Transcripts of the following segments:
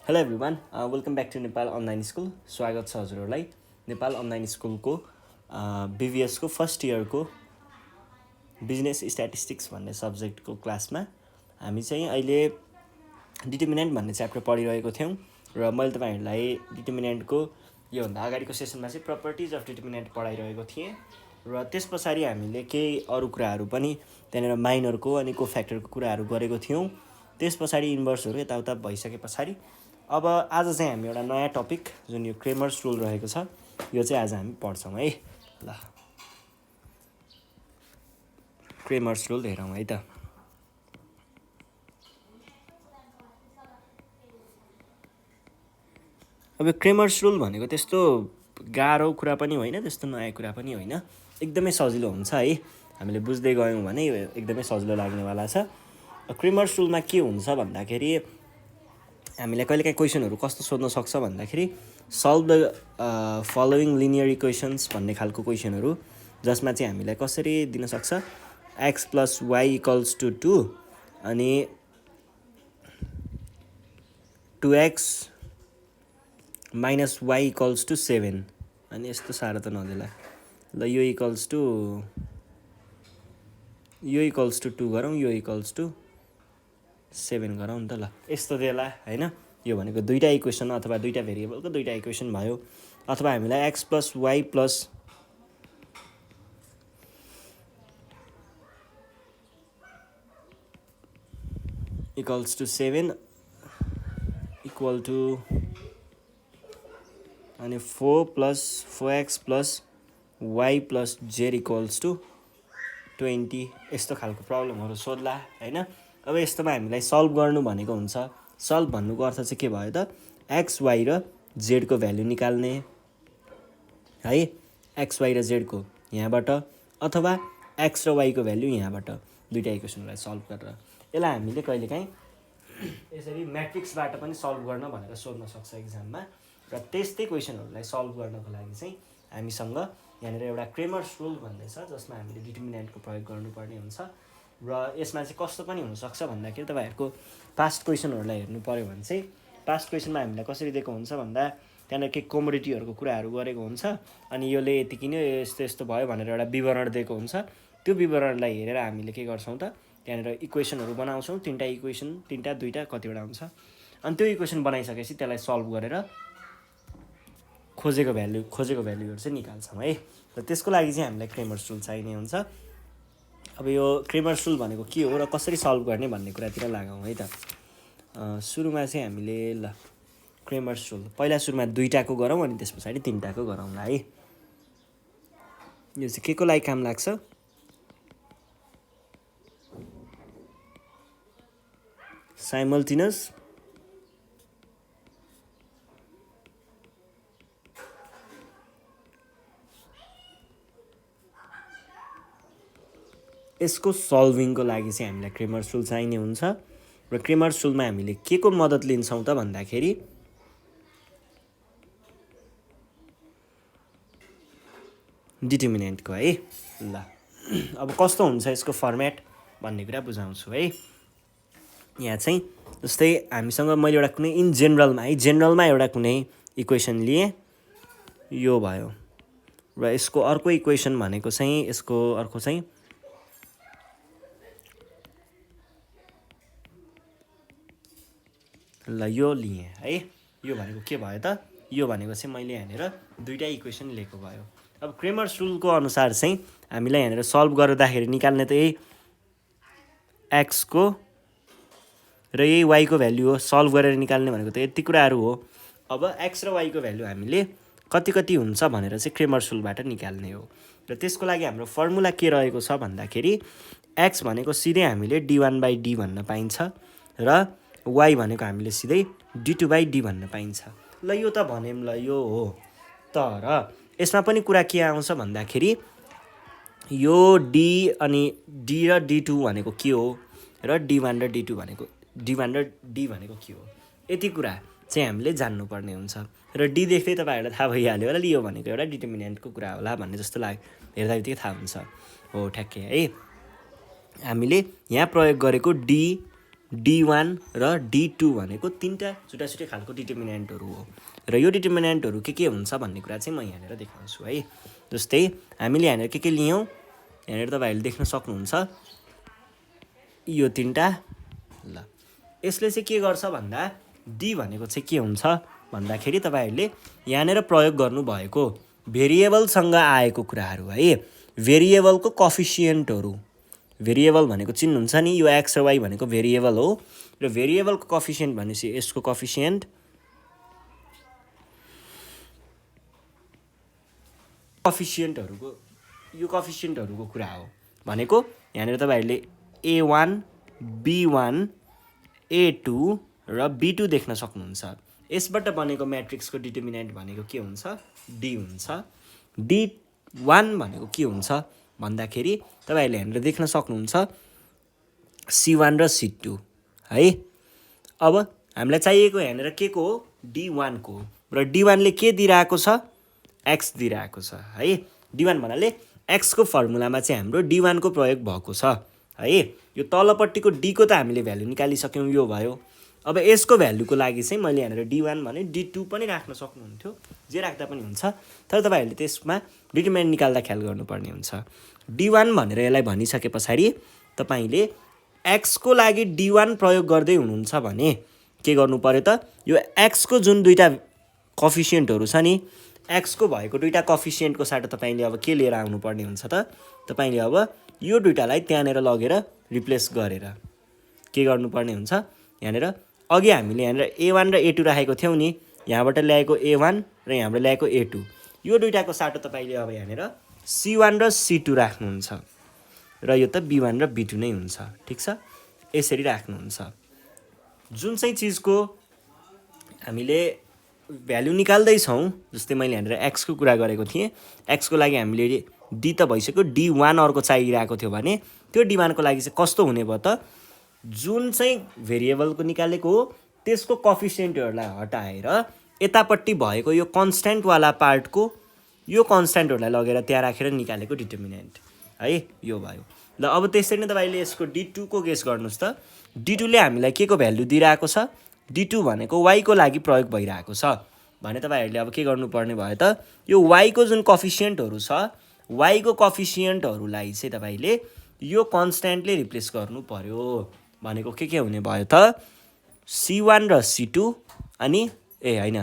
Hello everyone, welcome back to Nepal online school. स्वागत छ हजुरहरूलाई नेपाल अनलाइन स्कुलको बिबिएसको फर्स्ट इयरको बिजनेस स्ट्याटिस्टिक्स भन्ने सब्जेक्टको क्लासमा। हामी चाहिँ अहिले डिटर्मिनेन्ट भन्ने च्याप्टर पढिरहेको थियौँ र मैले तपाईँहरूलाई डिटर्मिनेन्टको योभन्दा अगाडिको सेसनमा चाहिँ प्रपर्टिज अफ डिटर्मिनेन्ट पढाइरहेको थिएँ र त्यस पछाडि हामीले केही अरू कुराहरू पनि त्यहाँनिर माइनरको अनि कोफ्याक्टरको कुराहरू गरेको थियौँ। त्यस पछाडि इन्भर्सहरू यताउता भइसके पछाडि अब आज चाहिँ हामी एउटा नयाँ टपिक जुन यो क्रेमर्स रुल रहेको छ यो चाहिँ आज हामी पढ्छौँ है। ल क्रेमर्स रुल हेरौँ है त। अब क्रेमर्स रुल भनेको त्यस्तो गाह्रो कुरा पनि होइन, त्यस्तो नयाँ कुरा पनि होइन, एकदमै सजिलो हुन्छ है। हामीले बुझ्दै गयौँ भने एकदमै सजिलो लाग्नेवाला छ। क्रेमर्स रुलमा के हुन्छ भन्दाखेरि हामीलाई कहिलेकाहीँ क्वेसनहरू कस्तो सोध्न सक्छ भन्दाखेरि solve the following linear equations भन्ने खालको क्वेसनहरू, जसमा चाहिँ हामीलाई कसरी दिन सक्छ x plus y equals to 2 अनि 2x minus y equals to 7 अनि यस्तो साह्रो त नदेला। ल यो इक्वल्स टु 2 गरौँ, यो इक्वल्स टु 7 गरौँ नि त। ल यस्तो देला होइन। यो भनेको दुईवटा इक्वेसन अथवा दुईवटा भेरिएबलको दुईवटा इक्वेसन भयो। अथवा हामीलाई x plus y plus equals to 7 equal to अनि 4 plus 4x plus y plus z equals to 20 यस्तो खालको प्रब्लमहरू सोध्ला होइन। अब यस्तोमा हामीलाई सल्भ गर्नु भनेको हुन्छ। सल्भ भन्नुको अर्थ चाहिँ के भयो त, एक्स वाइ र जेडको भ्याल्यु निकाल्ने है। एक्स वाइ र जेडको यहाँबाट अथवा एक्स र वाइको भ्याल्यु यहाँबाट दुईवटा इक्वेसनलाई सल्भ गरेर यसलाई हामीले कहिलेकाहीँ यसरी म्याट्रिक्सबाट पनि सल्भ गर्न भनेर सोध्न सक्छ एक्जाममा। र त्यस्तै क्वेसनहरूलाई सल्भ गर्नको लागि चाहिँ हामीसँग यहाँनिर एउटा क्रेमर्स रुल भन्ने छ, जसमा हामीले डिटर्मिनेन्टको प्रयोग गर्नुपर्ने हुन्छ। र यसमा चाहिँ कस्तो पनि हुनसक्छ भन्दाखेरि तपाईँहरूको पास्ट क्वेसनहरूलाई हेर्नु पऱ्यो भने चाहिँ पास्ट क्वेसनमा हामीलाई कसरी दिएको हुन्छ भन्दा त्यहाँनिर केही कमोडिटीहरूको कुराहरू गरेको हुन्छ अनि यसले यति किन्यो यस्तो यस्तो भयो भनेर एउटा विवरण दिएको हुन्छ। त्यो विवरणलाई हेरेर हामीले के गर्छौँ त, त्यहाँनिर इक्वेसनहरू बनाउँछौँ। तिनवटा इक्वेसन, तिनवटा दुईवटा कतिवटा हुन्छ, अनि त्यो इक्वेसन बनाइसकेपछि त्यसलाई सल्भ गरेर खोजेको भ्याल्युहरू चाहिँ निकाल्छौँ है। र त्यसको लागि चाहिँ हामीलाई क्रेमर्स रुल चाहिने हुन्छ। अब यो क्रेमर्स रुल भनेको के हो र कसरी सल्भ गर्ने भन्ने कुरातिर लागौँ है त। सुरुमा चाहिँ हामीले ल क्रेमर्स रुल पहिला सुरुमा दुईवटाको गरौँ अनि त्यस पछाडि तिनवटाको गरौँला है। यो चाहिँ के को लागि काम लाग्छ, साइमल्टेनियस यसको सल्भिङको लागि चाहिँ हामीलाई क्रेमर्स रुल चाहिने हुन्छ। र क्रेमर्स रुलमा हामीले के को मद्दत लिन्छौँ त भन्दाखेरि डिटर्मिनेन्टको है। ल अब कस्तो हुन्छ यसको फर्मेट भन्ने कुरा बुझाउँछु है। यहाँ चाहिँ जस्तै हामीसँग मैले एउटा कुनै इन जेनरलमा एउटा कुनै इक्वेसन लिएँ, यो भयो। र यसको अर्को इक्वेसन भनेको चाहिँ यसको अर्को चाहिँ ल यो लिएँ है। यो भनेको के भयो त, यो भनेको चाहिँ मैले यहाँनिर दुईवटा इक्वेसन लिएको भयो। अब क्रेमर्स रुलको अनुसार चाहिँ हामीलाई यहाँनिर सल्भ गर्दाखेरि निकाल्ने त यही एक्सको र यही वाइको भ्याल्यु हो। सल्भ गरेर निकाल्ने भनेको त यति कुराहरू हो। अब एक्स र वाइको भ्याल्यु हामीले कति कति हुन्छ भनेर चाहिँ क्रेमर्स रुलबाट निकाल्ने हो। र त्यसको लागि हाम्रो फर्मुला के रहेको छ भन्दाखेरि एक्स भनेको सिधै हामीले d1/d भन्न पाइन्छ र वाइ भनेको हामीले सिधै d2/d भन्न पाइन्छ। ल यो त भन्यौँ, ल यो हो। तर यसमा पनि कुरा के आउँछ भन्दाखेरि यो d अनि d र d2 भनेको के हो र d1 र d2 भनेको के हो, यति कुरा चाहिँ हामीले जान्नुपर्ने हुन्छ। र डी देख्दै तपाईँहरूलाई थाहा भइहाल्यो होला, यो भनेको एउटा डिटर्मिनेन्टको कुरा होला भन्ने जस्तो हेर्दा बित्तिकै थाहा हुन्छ। हो ठ्याक्कै है। हामीले यहाँ प्रयोग गरेको डी D1 र D2 भनेको तीनटा छुट्टा खालको डिटर्मिनेन्टहरू हो र यो डिटर्मिनेन्टहरू के हुन्छ भन्ने कुरा चाहिँ म यहाँनिर देखाउँछु है। जस्तै हामीले यहाँनिर के लियौँ, यहाँनिर तपाईँहरूले देख्न सक्नुहुन्छ यो तीनटा। ल यसले चाहिँ के गर्छ भन्दा D भनेको चाहिँ के हुन्छ भन्दाखेरि तपाईँहरूले यहाँनिर प्रयोग गर्नुभएको भेरिएबलसँग आएको कुराहरू है, भेरिएबलको कफिसियन्टहरू। भेरिएबल भनेको चिन्नुहुन्छ नि, यो एक्स र वाई भनेको भेरिएबल हो र भेरिएबलको कफिसियन्ट भनेपछि यसको कफिसियन्ट, यो कफिसियन्टहरूको कुरा हो भनेको यहाँनिर तपाईँहरूले A1 B1 A2 र B2 देख्न सक्नुहुन्छ। यसबाट बनेको म्याट्रिक्सको डिटर्मिनेन्ट भनेको के हुन्छ, D हुन्छ। D1 भनेको के हुन्छ भन्दाखेरि तपाईँहरूले यहाँनिर देख्न सक्नुहुन्छ C1 र C2 है। अब हामीलाई चाहिएको यहाँनिर के को हो, D1 को, र D1 ले के दिइरहेको छ, x दिइरहेको छ है। D1 भन्नाले x को फर्मुलामा चाहिँ हाम्रो D1 को प्रयोग भएको छ है। यो तलपट्टिको D को त हामीले भ्यालु निकालिसक्यौँ, यो भयो। अब यसको भ्यालुको लागि चाहिँ मैले यहाँनिर D1 भने D2 पनि राख्न सक्नुहुन्थ्यो, जे राख्दा पनि हुन्छ, तर तपाईँहरूले त्यसमा डिटर्मिनेन्ट निकाल्दा ख्याल गर्नुपर्ने हुन्छ। D1 भनेर यसलाई भनिसके पछाडि तपाईँले x को लागि D1 प्रयोग गर्दै हुनुहुन्छ भने के गर्नु पर्यो त, यो x को जुन दुईटा कफिसियन्टहरू छ नि, x को भएको दुईटा कफिसियन्टको साटो तपाईँले अब के लिएर आउनुपर्ने हुन्छ त, तपाईँले अब यो दुईटालाई त्यहाँनिर लगेर रिप्लेस गरेर के गर्नुपर्ने हुन्छ, यहाँनिर अघि हामीले यहाँनिर A1 र A2 राखेको थियौँ नि, यहाँबाट ल्याएको A1 र यहाँबाट ल्याएको A2, यो दुईटाको साटो तपाईँले अब यहाँनिर C1 र C2 राख्नुहुन्छ र यो त B1 र B2 नै हुन्छ। ठिक छ, यसरी राख्नुहुन्छ। जुन चाहिँ चिजको हामीले भ्यालु निकाल्दैछौँ, जस्तै मैले यहाँनिर x को कुरा गरेको थिएँ, x को लागि हामीले D त भइसक्यो, D1 अर्को चाहिरहेको थियो भने त्यो D1 को लागि चाहिँ कस्तो हुने भयो त, जुन चाहिँ भेरिएबलको निकालेको हो त्यसको कफिसियन्टहरूलाई हटाएर यतापट्टि भएको यो कन्स्ट्यान्टवाला पार्टको यो कन्स्ट्यान्टहरूलाई लगेर त्यहाँ राखेर निकालेको डिटर्मिनेन्ट है, यो भयो। ल अब त्यसरी नै तपाईँले यसको D2 को गेस गर्नुहोस् त। D2 ले हामीलाई के को भ्यालु दिइरहेको छ, D2 भनेको y को लागि प्रयोग भइरहेको छ भने तपाईँहरूले अब के गर्नुपर्ने भयो त, यो y को जुन कफिसियन्टहरू छ, y को कफिसियन्टहरूलाई चाहिँ तपाईँले यो कन्स्ट्यान्टले रिप्लेस गर्नु पर्यो भनेको के हुने भयो त, C1 र C2 अनि होइन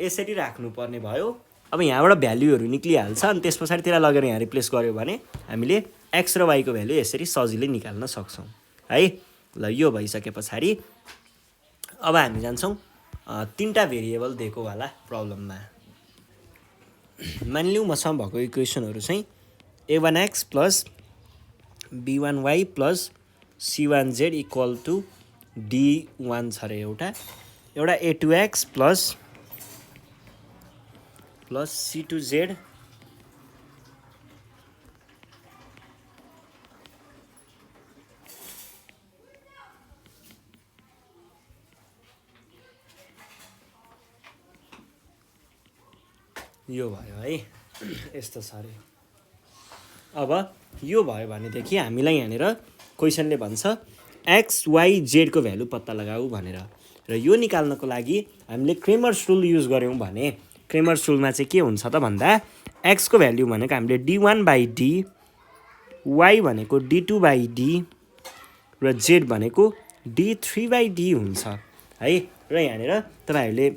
यसरी राख्नुपर्ने भयो। अब यहाँबाट भ्यालुहरू निक्लिहाल्छ अनि त्यस पछाडि त्यसलाई लगेर यहाँ रिप्लेस गर्यो भने हामीले x र y को भ्यालु यसरी सजिलै निकाल्न सक्छौँ है। ल यो भइसके पछाडि अब हामी जान्छौँ तीनटा भेरिएबल दिएकोवाला प्रब्लममा। मानिलिउँ मसँग भएको इक्वेसनहरू चाहिँ A1x plus B1y plus C1z equal to D1 छ अरे, एउटा A2x प्लस C2z यो भयो है। यस्तो छ अरे। अब यो भयो भनेदेखि हामीलाई यहाँनिर क्वेसनले भन्छ एक्स वाई जेडको भ्यालु पत्ता लगाऊ भनेर, र यो निकाल्नको लागि हामीले क्रेमर्स रुल युज गऱ्यौँ भने क्रेमर्स रुलमा चाहिँ के हुन्छ त भन्दा एक्सको भ्यालु भनेको हामीले D1/D, वाई भनेको D2/D र जेड भनेको D3/D हुन्छ है। र यहाँनिर तपाईँहरूले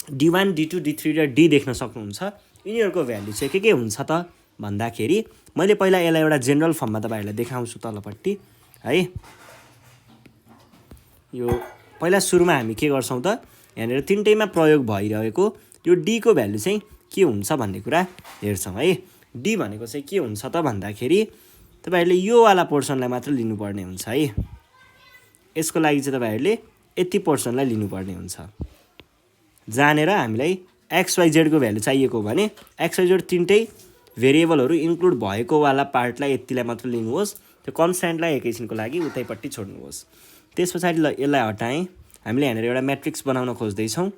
D1, D2, D3 र D देख्न सक्नुहुन्छ। यिनीहरूको भ्यालु चाहिँ के हुन्छ त भन्दाखेरि मैले पहिला यसलाई एउटा जेनरल फर्ममा तपाईँहरूलाई देखाउँछु तलपट्टि है। यो पहिला सुरुमा हामी के गर्छौँ त, यहाँनिर तिनटैमा प्रयोग भइरहेको यो D को भ्यालु चाहिँ के हुन्छ भन्ने कुरा हेर्छौँ है। D भनेको चाहिँ के हुन्छ त भन्दाखेरि तपाईँहरूले यो वाला पोर्सनलाई मात्र लिनुपर्ने हुन्छ है। यसको लागि चाहिँ तपाईँहरूले यति पोर्सनलाई लिनुपर्ने हुन्छ। जानेर हामीलाई XYZ को भ्यालु चाहिएको भने XYZ तिनटै भेरिएबलहरू इन्क्लुड भएको वाला पार्टलाई यतिलाई मात्र लिनुहोस्, त्यो कन्स्ट्यान्टलाई एकैछिनको लागि उतैपट्टि छोड्नुहोस्। त्यस पछाडि यसलाई हटाएँ, हामीले यहाँनिर एउटा म्याट्रिक्स बनाउन खोज्दैछौँ।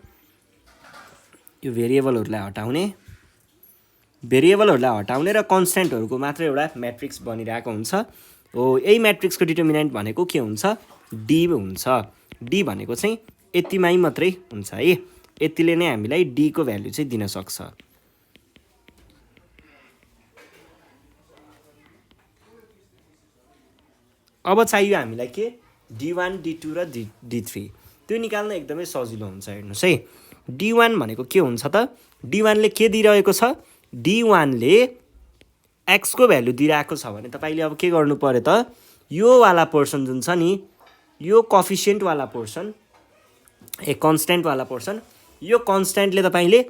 यो भेरिएबलहरूलाई हटाउने भेरिएबलहरूलाई हटाउने र कन्स्ट्यान्टहरूको मात्र एउटा म्याट्रिक्स बनिरहेको हुन्छ हो। यही म्याट्रिक्सको डिटर्मिनेन्ट भनेको के हुन्छ, डी हुन्छ। डी भनेको चाहिँ यतिमै मात्रै हुन्छ है, यतिले नै हामीलाई डी को भ्यालु चाहिँ दिन सक्छ। अब चाहियो हामीलाई के, D1 D2 र D3। त्यो निकाल्न एकदमै सजिलो हुन्छ। हेर्नुहोस् है, D1 भनेको के हुन्छ त, D1 ले के दिइरहेको छ, D1 ले x को भ्यालु दिइरहेको छ भने तपाईले अब के गर्नु पर्यो त, यो वाला पोर्सन जुन छ नि, यो कोफिसिएन्ट वाला पोर्सन, कन्स्ट्यान्ट वाला पोर्सन, यो कन्स्ट्यान्टले तपाईले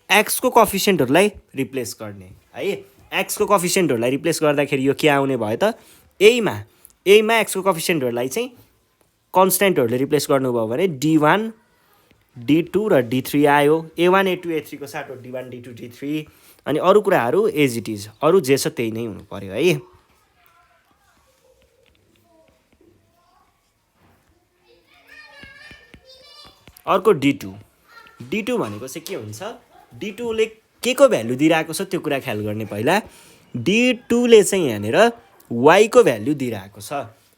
x को कोफिसिएन्टहरूलाई रिप्लेस गर्ने है। x को कोफिसिएन्टहरूलाई रिप्लेस गर्दाखेरि यो के आउने भयो त, यहीमा x को कोफिसिएन्टहरूलाई चाहिँ कन्स्ट्यान्टहरूले रिप्लेस गर्नुभयो भने D1 D2 र D3 आयो। A1 A2 A3 को साटो D1 D2 D3, अनि अरू कुराहरू एज इट इज, अरू जे छ त्यही नै हुनु पर्यो है। अर्को D2 भनेको चाहिँ के हुन्छ, D2 ले के को भ्यालु दिइरहेको छ त्यो कुरा ख्याल गर्ने पहिला। D2 ले चाहिँ यहाँनिर y को भ्यालु दिइरहेको छ।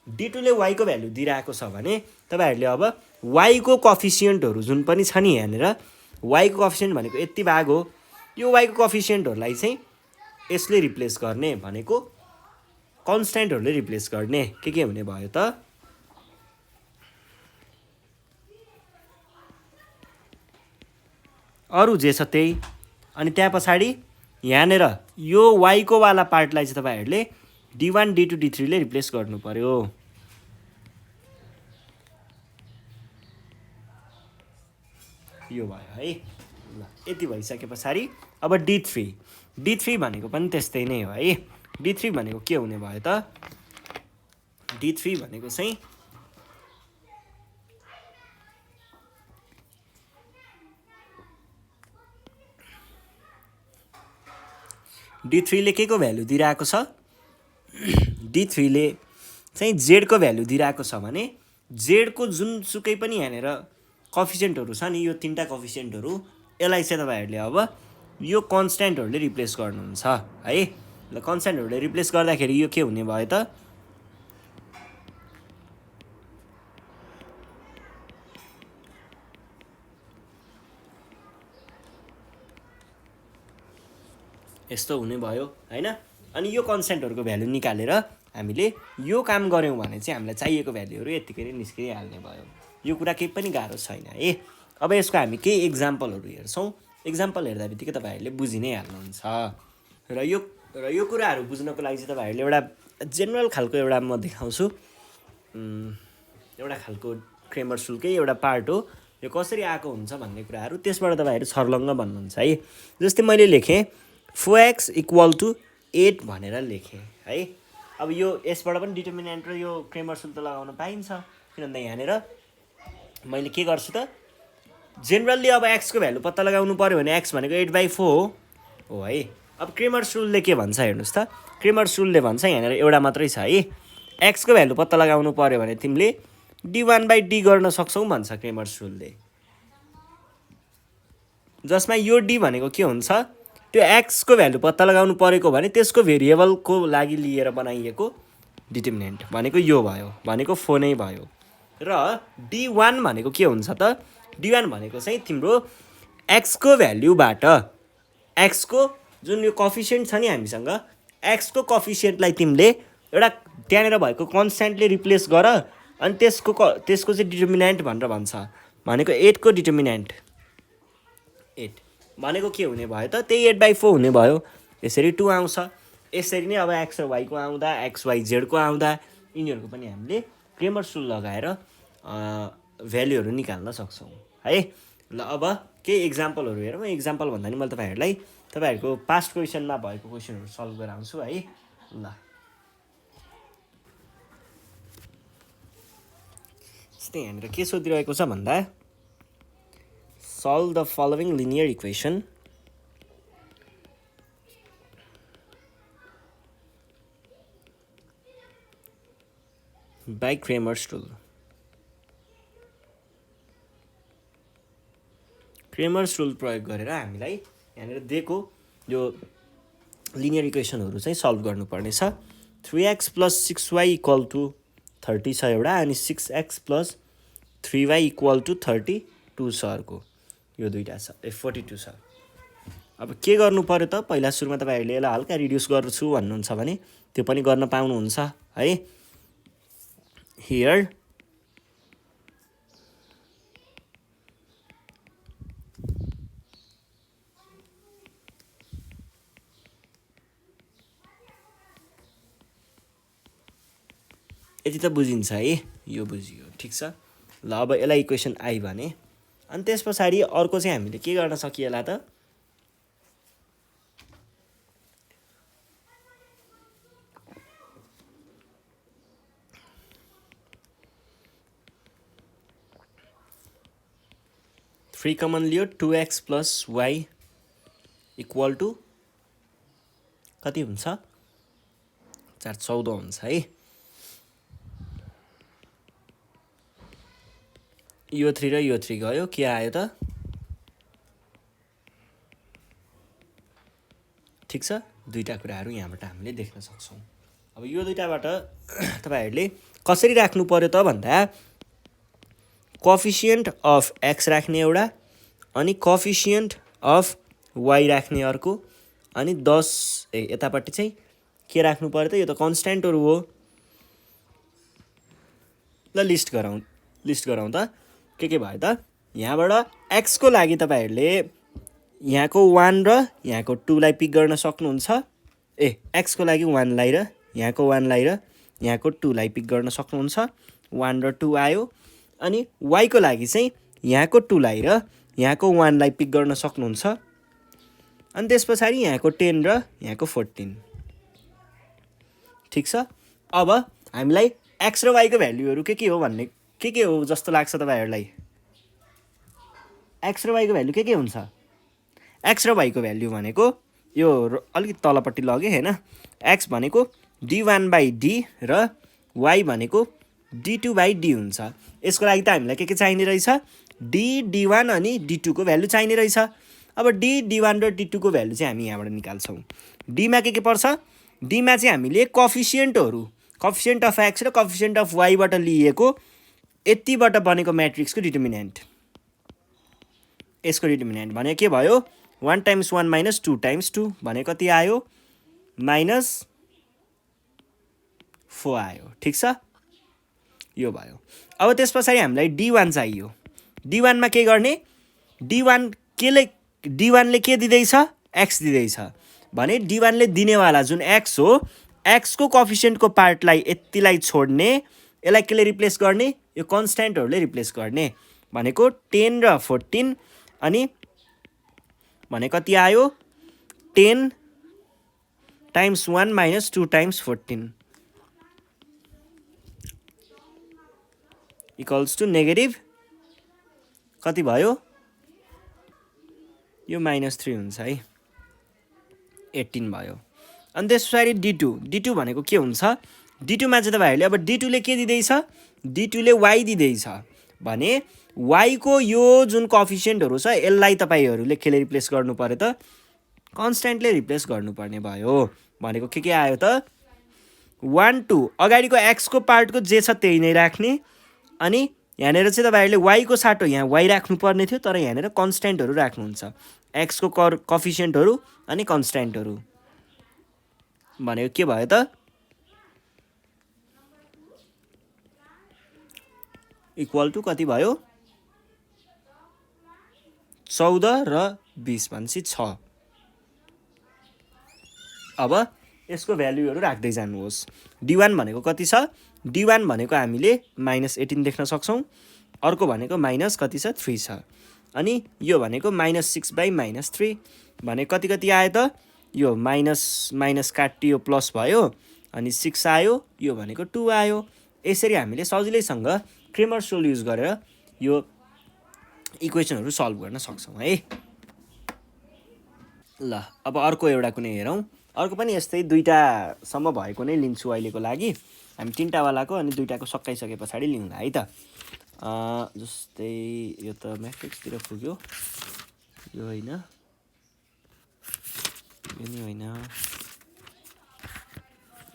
D2 ले y को भ्यालु दिइरहेको छ भने तपाईहरुले अब y को कोफिसिएन्टहरु जुन पनि छ नि, यहाँनिर y को कोफिसिएन्ट भनेको यति भाग हो, यो y को कोफिसिएन्टहरुलाई चाहिँ यसले रिप्लेस गर्ने भनेको कन्स्ट्यान्टहरुले रिप्लेस गर्ने के हुने भयो त, अरू जे छ त्यही। अनि त्यहाँ पछाडी यहाँनिर यो y को वाला पार्टलाई चाहिँ तपाईहरुले D1 D2 D3 ले रिप्लेस गर्नु पर्यो। यो भयो है। ल यति भइसके पछाडी अब D3 भनेको पनि त्यस्तै नै हो है। D3 भनेको के हुने भयो त, D3 भनेको चाहिँ D3 ले के को भ्यालु दिइरहेको छ, D3 ले चाहिँ z को भ्यालु दिइरहेको छ भने z को जुनसुकै पनि यहाँनिर कोफिसिएन्टहरु छ नि, यो तीनटा कोफिसिएन्टहरु, यसलाई चाहिँ तपाईहरुले अब यो कन्स्ट्यान्टहरुले रिप्लेस गर्नुहुन्छ है। ल कन्स्ट्यान्टहरुले रिप्लेस गर्दाखेरि यो के हुने भयो त, यस्तो हुने भयो हैन। अनि यो कन्स्ट्यान्टहरुको भ्यालु निकालेर हामीले यो काम गर्यौं भने चाहिँ हामीलाई चाहिएको भ्यालुहरु यतिकै नै निस्किहाल्ने भयो। यो कुरा केही पनि गाह्रो छैन है। अब यसको हामी केही एक्जाम्पलहरु हेर्छौं। एक्जाम्पल हेर्दा बित्तिकै तपाईहरुले बुझि नै हाल्नुहुन्छ। र यो कुराहरु बुझ्नको लागि चाहिँ तपाईहरुले एउटा जेनरल खालको एउटा म देखाउँछु, एउटा खालको क्रेमर्स रुलकै एउटा पार्ट हो। यो कसरी आएको हुन्छ भन्ने कुराहरु त्यसबाट तपाईहरु छर्लङ्ग भन्नुहुन्छ है। जस्तै मैले लेखे 4x = 8 भनेर लेखे है। अब यो यसबाट पनि डिटर्मिनेन्ट र यो क्रेमर्स रुल त लगाउन पाइन्छ, किनभने यहाँनिर मैले के गर्छु त, जेनरली अब x को भ्यालु पत्ता लगाउनु पर्यो भने x भनेको 8/4 हो है। अब क्रेमर्स रुलले के भन्छ हेर्नुस् त, क्रेमर्स रुलले भन्छ यहाँनिर एउटा मात्रै छ है, x को भ्यालु पत्ता लगाउनु पर्यो भने तिमीले d1/d गर्न सक्छौ भन्छ क्रेमर्स रुलले, जसमा यो d भनेको के हुन्छ, त्यो x को भ्यालु पत्ता लगाउनु परेको भने त्यसको भेरिएबलको लागि लिएर बनाइएको डिटर्मिनेन्ट भनेको यो भयो, भनेको 4 नै भयो। र d1 भनेको के हुन्छ त, d1 भनेको चाहिँ तिम्रो x को भ्यालुबाट x को जुन यो कोफिसिएन्ट छ नि हामीसँग, x को कोफिसिएन्टलाई तिमीले एउटा त्यहाँनिर भएको कन्स्ट्यान्टले रिप्लेस गर, अनि त्यसको चाहिँ डिटर्मिनेन्ट भनेर भन्छ, भनेको 8 को डिटर्मिनेन्ट 8 भनेको के हुने भयो त, त्यही 8/4 हुने भयो। यसरी 2 आउँछ। यसरी नै अब x र y को आउँदा, x y z को आउँदा यिनीहरुको पनि हामीले क्रेमर्स रुल लगाएर भ्यालुहरु निकाल्न सक्छौं है। ल अब केही एक्जाम्पलहरु हेरौँ। एक्जाम्पल भन्दा नि मैले तपाईहरुको पास्ट क्वेशनमा भएको क्वेशनहरु सल्भ गराउँछु है। ल यस्तै यहाँनिर के सोधिरहेको छ भन्दा, solve the following linear equation by Cramer's rule. Cramer's rule प्रयोग गरेर हामीलाई यहाँनिर दिएको यो लिनियर इक्वेसनहरू चाहिँ सल्भ गर्नुपर्ने छ। 3x + 6y = 30 छ एउटा, अनि 6x + 3y = 32 छ अर्को। यो दुईटा छ 42 छ। अब के गर्नु पर्यो त, पहिला सुरुमा तपाईँहरूले यसलाई हल्का रिड्युस गर्छु भन्नुहुन्छ भने त्यो पनि गर्न पाउनुहुन्छ है। हियर यति त बुझिन्छ है, यो बुझियो, ठिक छ। ल अब यसलाई इक्वेसन आइ भने, अनि त्यस पछाडि अर्को चाहिँ हामीले के गर्न सकिएला त, फ्री कमन लियो 2x + y = कति हुन्छ, 14 हुन्छ है। यो 3 र यो 3 गयो, के आयो त, ठिक छ। दुईटा कुराहरू यहाँबाट हामीले देख्न सक्छौँ। अब यो दुईटाबाट तपाईँहरूले कसरी राख्नु पर्यो त भन्दा, कोफिसिएन्ट अफ x राख्ने एउटा, अनि कोफिसिएन्ट अफ y राख्ने अर्को, अनि 10 यतापट्टि चाहिँ के राख्नु पर्यो त, यो त कन्स्ट्यान्टहरू हो। ल लिस्ट गरौँ त, के भयो त। यहाँबाट x को लागि तपाईँहरूले यहाँको 1 र यहाँको 2 लाई पिक गर्न सक्नुहुन्छ। x को लागि 1 लाई र यहाँको 1 लाई र यहाँको 2 लाई पिक गर्न सक्नुहुन्छ। 1 र 2 आयो। अनि y को लागि चाहिँ यहाँको 2 लाई र यहाँको 1 लाई पिक गर्न सक्नुहुन्छ। अनि त्यस पछाडि यहाँको 10 र यहाँको 14, ठिक छ। अब हामीलाई x र y को भ्यालुहरू के हो भन्ने के हो जस्तो लाग्छ तपाईँहरूलाई? x र y को भ्यालु के हुन्छ? x र y को भ्यालु भनेको यो अलिकति तलपट्टि लग्यो हैन, x भनेको d1/d र y भनेको d2/d हुन्छ। यसको लागि त हामीलाई के चाहिने रहेछ, d, d1 अनि d2 को भ्यालु चाहिने रहेछ। अब d, d1 र d2 को भ्यालु चाहिँ हामी यहाँबाट निकाल्छौँ। d मा के पर्छ, d मा चाहिँ हामीले कोफिसिएन्ट अफ x र कोफिसिएन्ट अफ y बाट लिएको यतिबाट बनेको म्याट्रिक्सको डिटर्मिनेन्ट, यसको डिटर्मिनेन्ट भने के भयो, 1 × 1 - 2 × 2 भने कति आयो, -4 आयो, ठिक छ। यो भयो। अब त्यस पछाडि हामीलाई d1 चाहियो। d1 मा के गर्ने, d1 ले के दिँदैछ, x दिँदैछ भने d1 ले दिनेवाला जुन x हो, x को कोफिसिएन्टको पार्टलाई यतिलाई छोड्ने, यसलाई केले रिप्लेस गर्ने, यो कन्स्ट्यान्टहरूले रिप्लेस गर्ने भनेको 10 र 14, अनि भने कति आयो, 10 × 1 - 2 × 14 = नेगेटिभ कति भयो, यो -3 हुन्छ है, 18 भयो। अनि त्यस पछाडि d2 भनेको के हुन्छ, d2 मा चाहिँ तपाईँहरूले अब d2 ले के दिँदैछ, d2 ले y दिँदैछ भने y को यो जुन कोफिसिएन्टहरू छ यसलाई तपाईँहरूले केले रिप्लेस गर्नु पर्यो त, कन्स्ट्यान्टले रिप्लेस गर्नुपर्ने भयो। भनेको के आयो त, 1 2 अगाडिको x को पार्टको जे छ त्यही नै राख्ने, अनि यहाँनिर चाहिँ तपाईँहरूले y को साटो यहाँ y राख्नुपर्ने थियो, तर यहाँनिर कन्स्ट्यान्टहरू राख्नुहुन्छ, x को कोफिसिएन्टहरू अनि कन्स्ट्यान्टहरू। भनेको के भयो त, इक्वल टु कति भयो, 14 र 20 भनेपछि 6। अब यसको भ्यालुहरू राख्दै जानुहोस्। d1 भनेको कति छ, d1 भनेको हामीले -18 देख्न सक्छौँ, अर्को भनेको माइनस कति छ, 3 छ, अनि यो भनेको -6/-3 भने कति आयो त, यो माइनस काटियो प्लस भयो, अनि 6 आयो, यो भनेको 2 आयो। यसरी हामीले सजिलैसँग क्रेमर्स रुल युज गरेर यो इक्वेसनहरू सल्भ गर्न सक्छौँ है। ल अब अर्को एउटा कुनै हेरौँ। अर्को पनि यस्तै 2टासम्म भएको नै लिन्छु अहिलेको लागि। हामी 3टावालाको अनि 2टाको सकाइसके पछाडि लिउँला है त। जस्तै यो त म्याट्रिक्सतिर पुग्यो, यो होइन, यो नि होइन,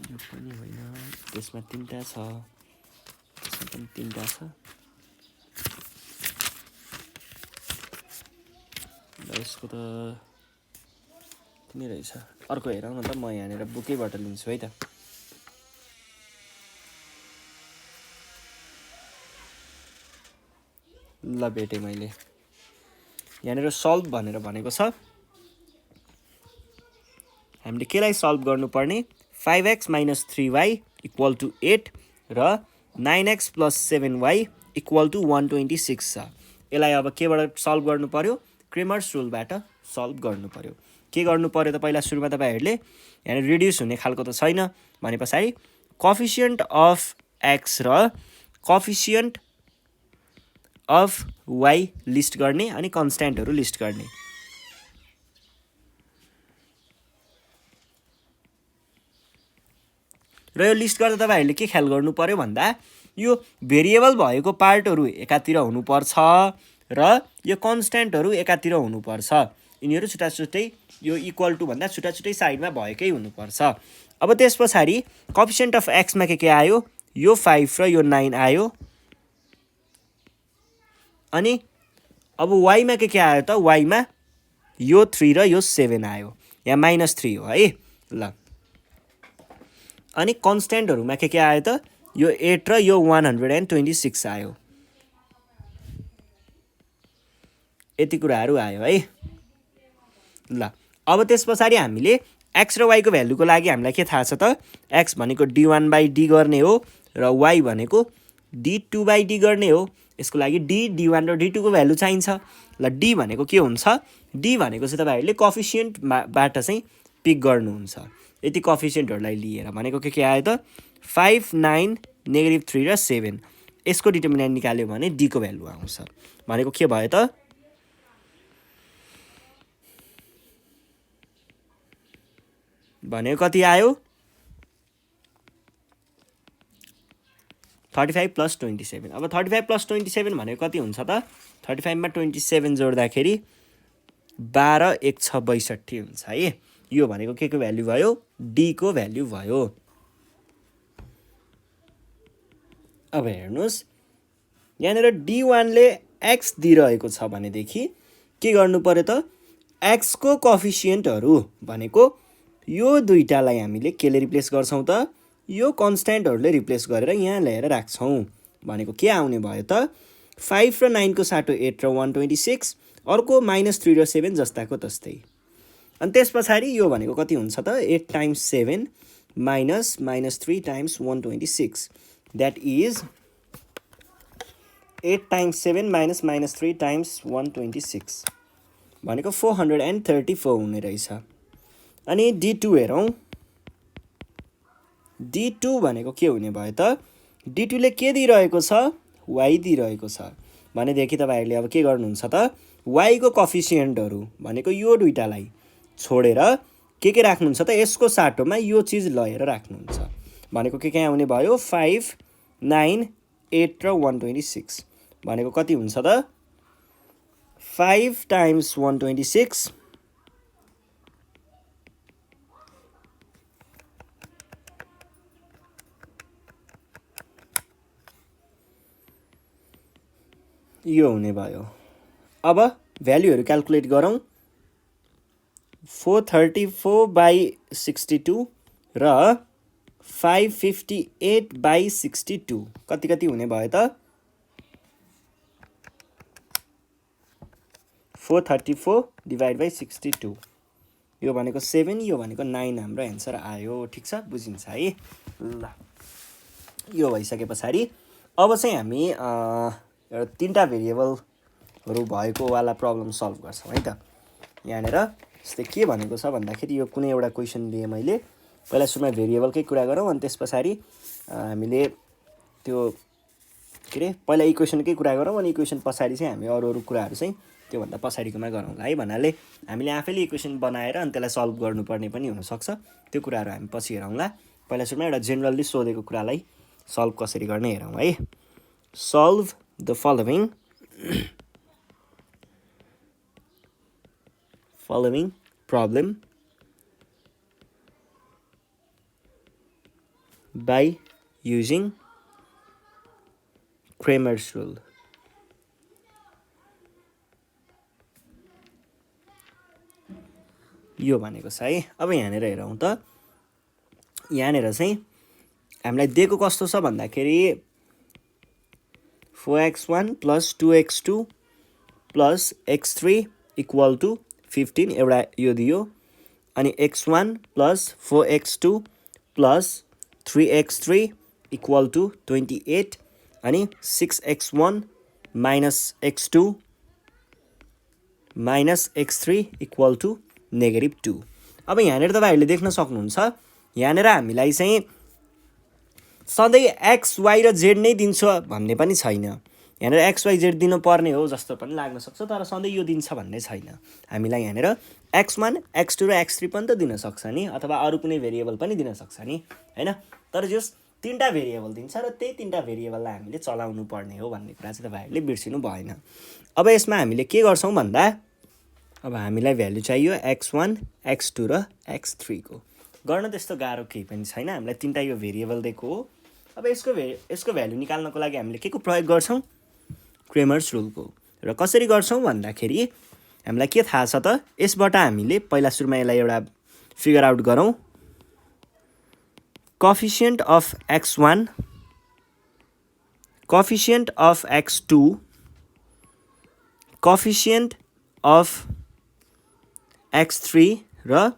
यो पनि होइन, त्यसमा 3टा छ, त्यसमा पनि 3टा छ। यसको त तिनै रहेछ। अर्को हेरौँ न त, म यहाँनिर बुकैबाट लिन्छु है त। ल भेटेँ मैले। यहाँनिर सल्भ भनेर भनेको छ। हामीले केलाई सल्भ गर्नुपर्ने? 5x - 3y = 8 र 9x + 7y = 126 छ। यसलाई अब केबाट सल्भ गर्नु पर्यो? क्रेमर्स रुलबाट सल्भ गर्नु पर्यो। के गर्नु पर्यो त? पहिला सुरुमा तपाईँहरूले यहाँ रिड्युस हुने खालको त छैन भने पछाडि कोएफिसिएन्ट अफ x र कोएफिसिएन्ट अफ y लिस्ट गर्ने अनि कन्स्ट्यान्टहरू लिस्ट गर्ने। र यो लिस्ट गर्दा तपाईँहरूले के ख्याल गर्नु पर्यो भन्दा यो भेरिएबल भएको पार्टहरू एकातिर हुनुपर्छ र यो कन्स्ट्यान्टहरू एकातिर हुनुपर्छ। यिनीहरू छुट्टा छुट्टै यो इक्वल टु भन्दा छुट्टा छुट्टै साइडमा भएकै हुनुपर्छ। अब त्यस पछाडि कोएफिसिएन्ट अफ एक्समा के आयो? यो 5 र यो 9 आयो। अनि अब वाइमा के आयो त? वाइमा यो 3 र यो 7 आयो। यहाँ -3 हो है। ल अनि कन्स्ट्यान्टहरूमा के आयो त? यो 8 र यो 126 आयो। यति कुराहरू आयो है। ल अब त्यस पछाडि हामीले x र y को भ्यालुको लागि हामीलाई के थाहा छ त? x भनेको d1/d गर्ने हो र y भनेको d2/d गर्ने हो। यसको लागि d1 र d2 को भ्यालु चाहिन्छ। ल d भनेको के हुन्छ? d भनेको चाहिँ तपाईँहरूले कोएफिसिएन्टबाट चाहिँ पिक गर्नुहुन्छ। यति कोएफिसिएन्टहरूलाई लिएर भनेको के आयो त? 5, 9, -3 र 7। यसको डिटर्मिनेन्ट निकाल्यो भने d को भ्यालु आउँछ। भनेको के भयो त? भनेको कति आयो? 35 + 27। अब 35 + 27 भनेको कति हुन्छ त? 35 मा 27 जोड्दाखेरि 12, 1 6 62 हुन्छ है। यो भनेको के को भ्यालु भयो? d को भ्यालु भयो। अब हेर्नुहोस्, यहाँनिर d1 ले x दिइरहेको छ भनेदेखि के गर्नु पर्यो त? x को कोएफिसिएन्टहरू भनेको यो दुईटालाई हामीले केले रिप्लेस गर्छौं त? यो कन्स्ट्यान्टहरूले रिप्लेस गरेर यहाँ ल्याएर राख्छौं। भनेको के आउने भयो त? 5 र 9 को साटो 8 र 126, अर्को -3 र 7 जस्ताको तस्तै। अनि त्यस पछाडि यो भनेको कति हुन्छ त? 8 × 7 -3 × 126, द्याट इज 8 × 7 -3 × 126 भनेको 434 हुने रहेछ। अनि d2 हेरौँ। d2 भनेको के हुने भयो त? d2 ले के दिइरहेको छ? y दिइरहेको छ। भनेदेखि तपाईँहरूले अब के गर्नुहुन्छ त? y को कोएफिसिएन्टहरू भनेको यो दुईटालाई छोडेर के राख्नुहुन्छ त? यसको साटोमा यो चिज लिएर राख्नुहुन्छ। भनेको के आउने भयो? 5, 9, 8 र 126 भनेको कति हुन्छ त? 5 × 126 यो हुने भयो। अब भ्यालुहरू क्याल्कुलेट गरौँ। 434/62 र 558/62 कति हुने भयो त? 434/62। यो भनेको 7, यो भनेको 9 हाम्रो एन्सर आयो। ठिक छ, बुझिन्छ है। ल यो भइसके पछाडि अब चाहिँ हामी एउटा 3टा भेरिएबलहरू भएको वाला प्रब्लम सल्भ गर्छौँ है त। यहाँनिर यस्तै के भनेको छ भन्दाखेरि यो कुनै एउटा क्वेसन लिए मैले। पहिला सुरुमा भेरिएबलकै कुरा गरौँ अनि त्यस पछाडि हामीले त्यो के अरे पहिला इक्वेसनकै कुरा गरौँ अनि इक्वेसन पछाडि चाहिँ हामी अरू कुराहरू चाहिँ त्योभन्दा पछाडिकोमा गरौँला है। भन्नाले हामीले आफैले इक्वेसन बनाएर अनि त्यसलाई सल्भ गर्नुपर्ने पनि हुनसक्छ। त्यो कुराहरू हामी पछि हेरौँला। पहिला सुरुमा एउटा जेनरली सोधेको कुरालाई सल्भ कसरी गर्ने हेरौँ है। Solve the following problem by using Cramer's rule. यो भनेको छ है। अब यहाँनिर हेरौँ त, यहाँनिर चाहिँ हामीलाई दिएको कस्तो छ भन्दाखेरि 4x1 plus 2x2 plus x3 equal to 15 एउटा यो दियो, अनि x1 plus 4x2 plus 3x3 equal to 28 अनि 6x1 minus x2 minus x3 equal to -2। अब यहाँनिर तपाईहरुले देख्न सक्नुहुन्छ, यहाँनिर हामीलाई चाहिँ सधैँ x y र z नै दिन्छ भन्ने पनि छैन। यहाँनिर x y z दिनु पर्ने हो जस्तो पनि लाग्न सक्छ, तर सधैँ यो दिन्छ भन्ने छैन। हामीलाई यहाँनिर x1 x2 र x3 पनि त दिन सक्छ नि, अथवा अरु कुनै भेरिएबल पनि दिन सक्छ नि, हैन। तर जस तीनटा भेरिएबल दिन्छ र त्यही तीनटा भेरिएबललाई हामीले चलाउनु पर्ने हो भन्ने कुरा चाहिँ तपाईहरुले बिर्सिनु भएन। अब यसमा हामीले के गर्छौं भन्दा, अब हामीलाई भ्यालु चाहियो x1 x2 र x3 को। गर्न त्यस्तो गाह्रो केही पनि छैन, हामीलाई तीनटा यो भेरिएबल दिएको हो। अब यसको भ्यालु निकाल्नको लागि हामीले के को प्रयोग गर्छौं? क्रेमर्स रुलको। र कसरी गर्छौं भन्दाखेरि हामीलाई के थाहा छ त, यसबाट हामीले पहिला सुरुमा यसलाई एउटा फिगर आउट गरौँ। Coefficient of x1 coefficient of x2 coefficient of x3 र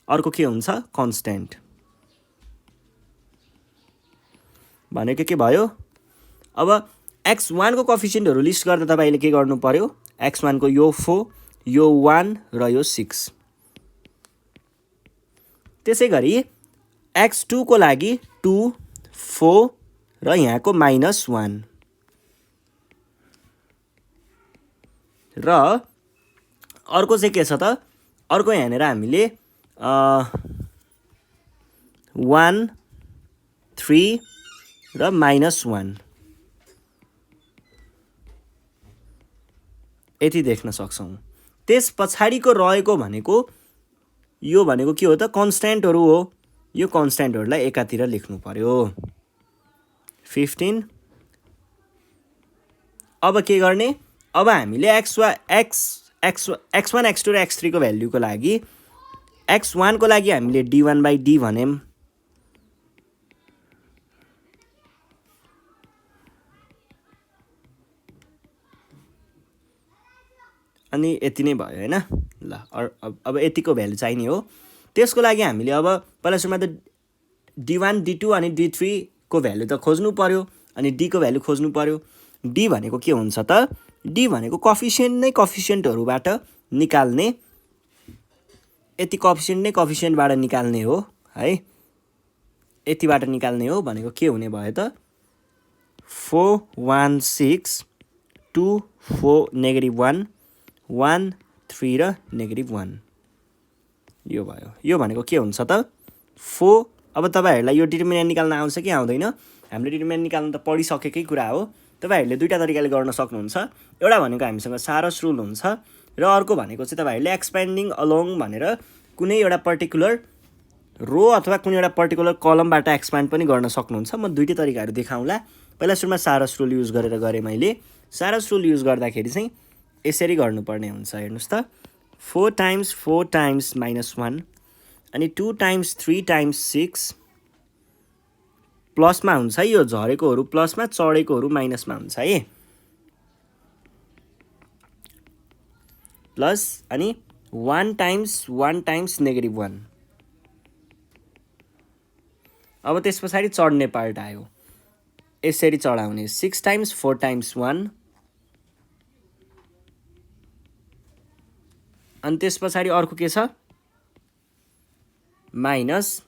अर्को के हुन्छ? कन्स्टेन्ट। भनेको के भयो? अब x1 को कोएफिसिएन्टहरु लिस्ट गर्दा तपाईले के गर्नु पर्यो? x1 को यो 4, यो 1 र यो 6। त्यसैगरी x2 को लागि 2, 4 र यहाँको -1 र अर्को चाहिँ के छ त? अर्को यहाँनिर हामीले 1, 3 र -1 यति देख्न सक्छौं। त्यस पछाडीको रहेको भनेको यो भनेको के हो त? कन्स्टेन्टहरु हो। यो कन्स्टेन्टहरुलाई एकातिर लेख्नु पर्यो। 15। अब के गर्ने? अब हामीले x1 x2 र x3 को भ्यालुको लागि x1 को लागि हामीले d1/d भनेम, अनि यति नै भयो हैन। ल अब यतिको भ्यालु चाहिने हो। त्यसको लागि हामीले अब पहिला सुरुमा त d1 d2 अनि d3 को भ्यालु त खोज्नु पर्यो, अनि d को भ्यालु खोज्नु पर्यो। d भनेको के हुन्छ त? d भनेको कोएफिसिएन्ट नै कोएफिसिएन्टहरुबाट निकाल्ने, यति कोएफिसिएन्ट नै कोएफिसिएन्टबाट निकाल्ने हो है। यतिबाट निकाल्ने हो भनेको के हुने भयो त? 4, 1, 6, 2, 4, -1, 1, 3 र -1 यो भयो। यो भनेको के हुन्छ त? 4। अब तपाईहरुलाई यो डिटरमिनेन्ट निकाल्न आउँछ कि आउँदैन? हामीले डिटरमिनेन्ट निकाल्न त पढिसकेकै कुरा हो। तपाईहरुले दुईटा तरिकाले गर्न सक्नुहुन्छ। एउटा भनेको हामीसँग सारस रुल हुन्छ, र अर्को भनेको चाहिँ तपाईहरुले एक्सपेन्डिङ अलोङ भनेर कुनै एउटा पर्टिकुलर रो अथवा कुनै एउटा पर्टिकुलर कलमबाट एक्सपान्ड पनि गर्न सक्नुहुन्छ। म दुईटै तरिकाहरु देखाउँला। पहिला सुरुमा सारस रुल युज गरेर गरे मैले। सारस रुल युज गर्दाखेरि चाहिँ यसरी गर्नुपर्ने हुन्छ। हेर्नुस् त, 4 times 4 times -1 अनि 2 times 3 times 6 प्लसमा हुन्छ है। यो झरेकोहरु प्लसमा, चढेकोहरु माइनसमा हुन्छ है। प्लस अनि 1 times -1 अब त्यसपछि चढ्ने पार्ट आयो। यसरी चढाउने 6 times 4 times 1 अनि त्यसपछि अर्को के छ? -1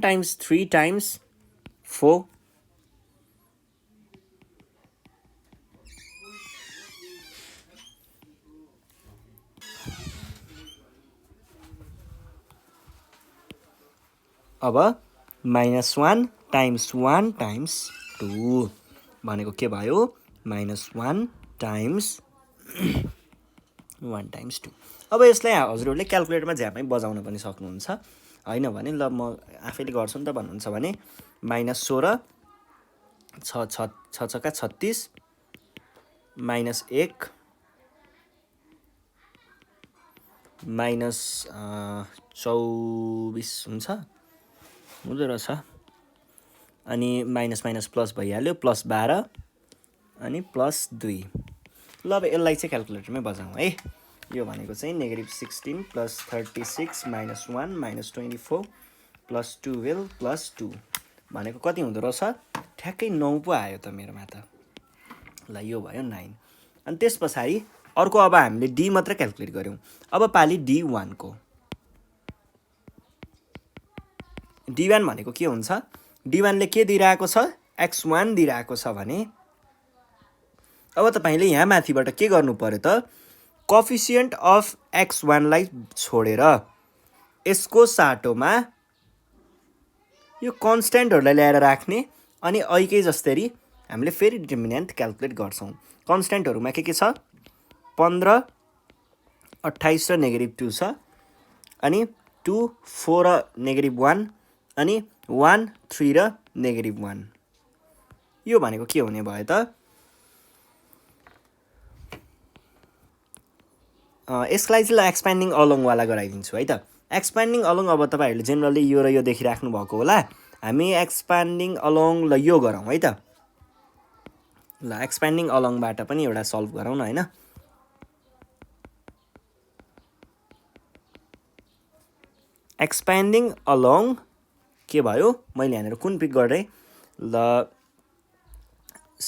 times 3 times 4 अब -1 times 1 times 2 भनेको के भयो? -1 times 1 times 2। अब यसलाई हजुरहरुले क्याल्कुलेटरमा झ्यामै बजाउन पनि सक्नुहुन्छ। होइन भने ल म आफैले गर्छु नि त भन्नुहुन्छ भने -16 छ छका 36 -1 -24 हुन्छ हुँदो रहेछ अनि माइनस माइनस प्लस भइहाल्यो +12 अनि +2 ल अब यसलाई चाहिँ क्याल्कुलेटरमै बजाउँ है यो भनेको चाहिँ -16 + 36 -1 -24 +12 +2 भनेको कति हुँदो रहेछ ठ्याक्कै 9 पो आयो त मेरोमा त ल यो भयो 9 अनि त्यस पछाडि अर्को अब हामीले डी मात्र क्याल्कुलेट गर्यौं अब पाली D1 को D1 भनेको के हुन्छ D1 ले के दिइरहेको छ x1 दिइरहेको छ भने अब तपाईले यहाँ माथिबाट के गर्नु पर्यो त कोएफिसिएन्ट अफ x1 लाई छोडेर यसको साटोमा यो कन्स्ट्यान्टहरुलाई ल्याएर राख्ने अनि अहिले जस्तै हामीले फेरि डिटर्मिनेन्ट क्याल्कुलेट गर्छौं कन्स्ट्यान्टहरुमा के छ 15 28 र -2 छ अनि 2 4 र -1 अनि 1 3 र -1 यो भनेको के हुने भयो त यसलाई चाहिँ एक्सप्यान्डिङ अलोङ वाला गराइदिन्छु है त एक्सप्यान्डिङ अलोङ अब तपाईहरुले जेनरली यो र यो देखिराख्नु भएको होला हामी एक्सप्यान्डिङ अलोङ ल यो गरौँ है त ल एक्सप्यान्डिङ अलोङबाट पनि एउटा सल्भ गरौँ न हैन एक्सप्यान्डिङ अलोङ के भयो मैले यहाँनिर कुन पिक गरे ल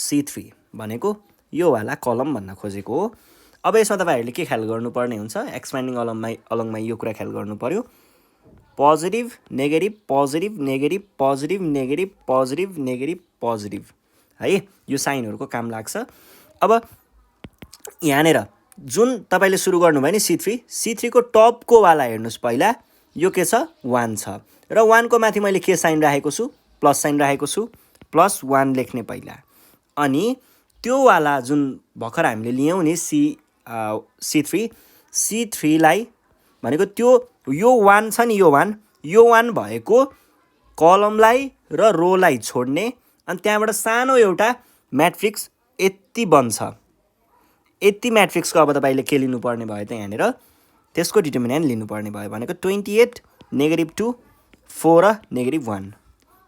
C3 भनेको यो वाला कलम भन्न खोजेको हो अब यसमा तपाईहरुले के ख्याल गर्नुपर्ने हुन्छ एक्सप्यान्डिङ अलोङमा यो कुरा ख्याल गर्नु पर्यो positive negative positive negative positive negative positive negative positive है यो साइनहरुको काम लाग्छ अब यहाँनेर जुन तपाईले सुरु गर्नुभयो नि C3 को टपको वाला हेर्नुस् पहिला यो के छ 1 छ र 1 को माथि मैले के साइन राखेको छु प्लस साइन राखेको छु +1 लेख्ने पहिला अनि त्यो वाला जुन भर्खर हामीले लियौं नि C3 लाई भनेको त्यो यो 1 छ नि यो 1 भएको कलमलाई र रोलाई छोड्ने अनि त्यहाँबाट सानो एउटा म्याट्रिक्स यति बन्छ यति म्याट्रिक्सको अब तपाईले के लिनु पर्ने भयो त यहाँनेर त्यसको डिटर्मिनेन्ट लिनु पर्ने भयो भनेको 28 -2 4 र -1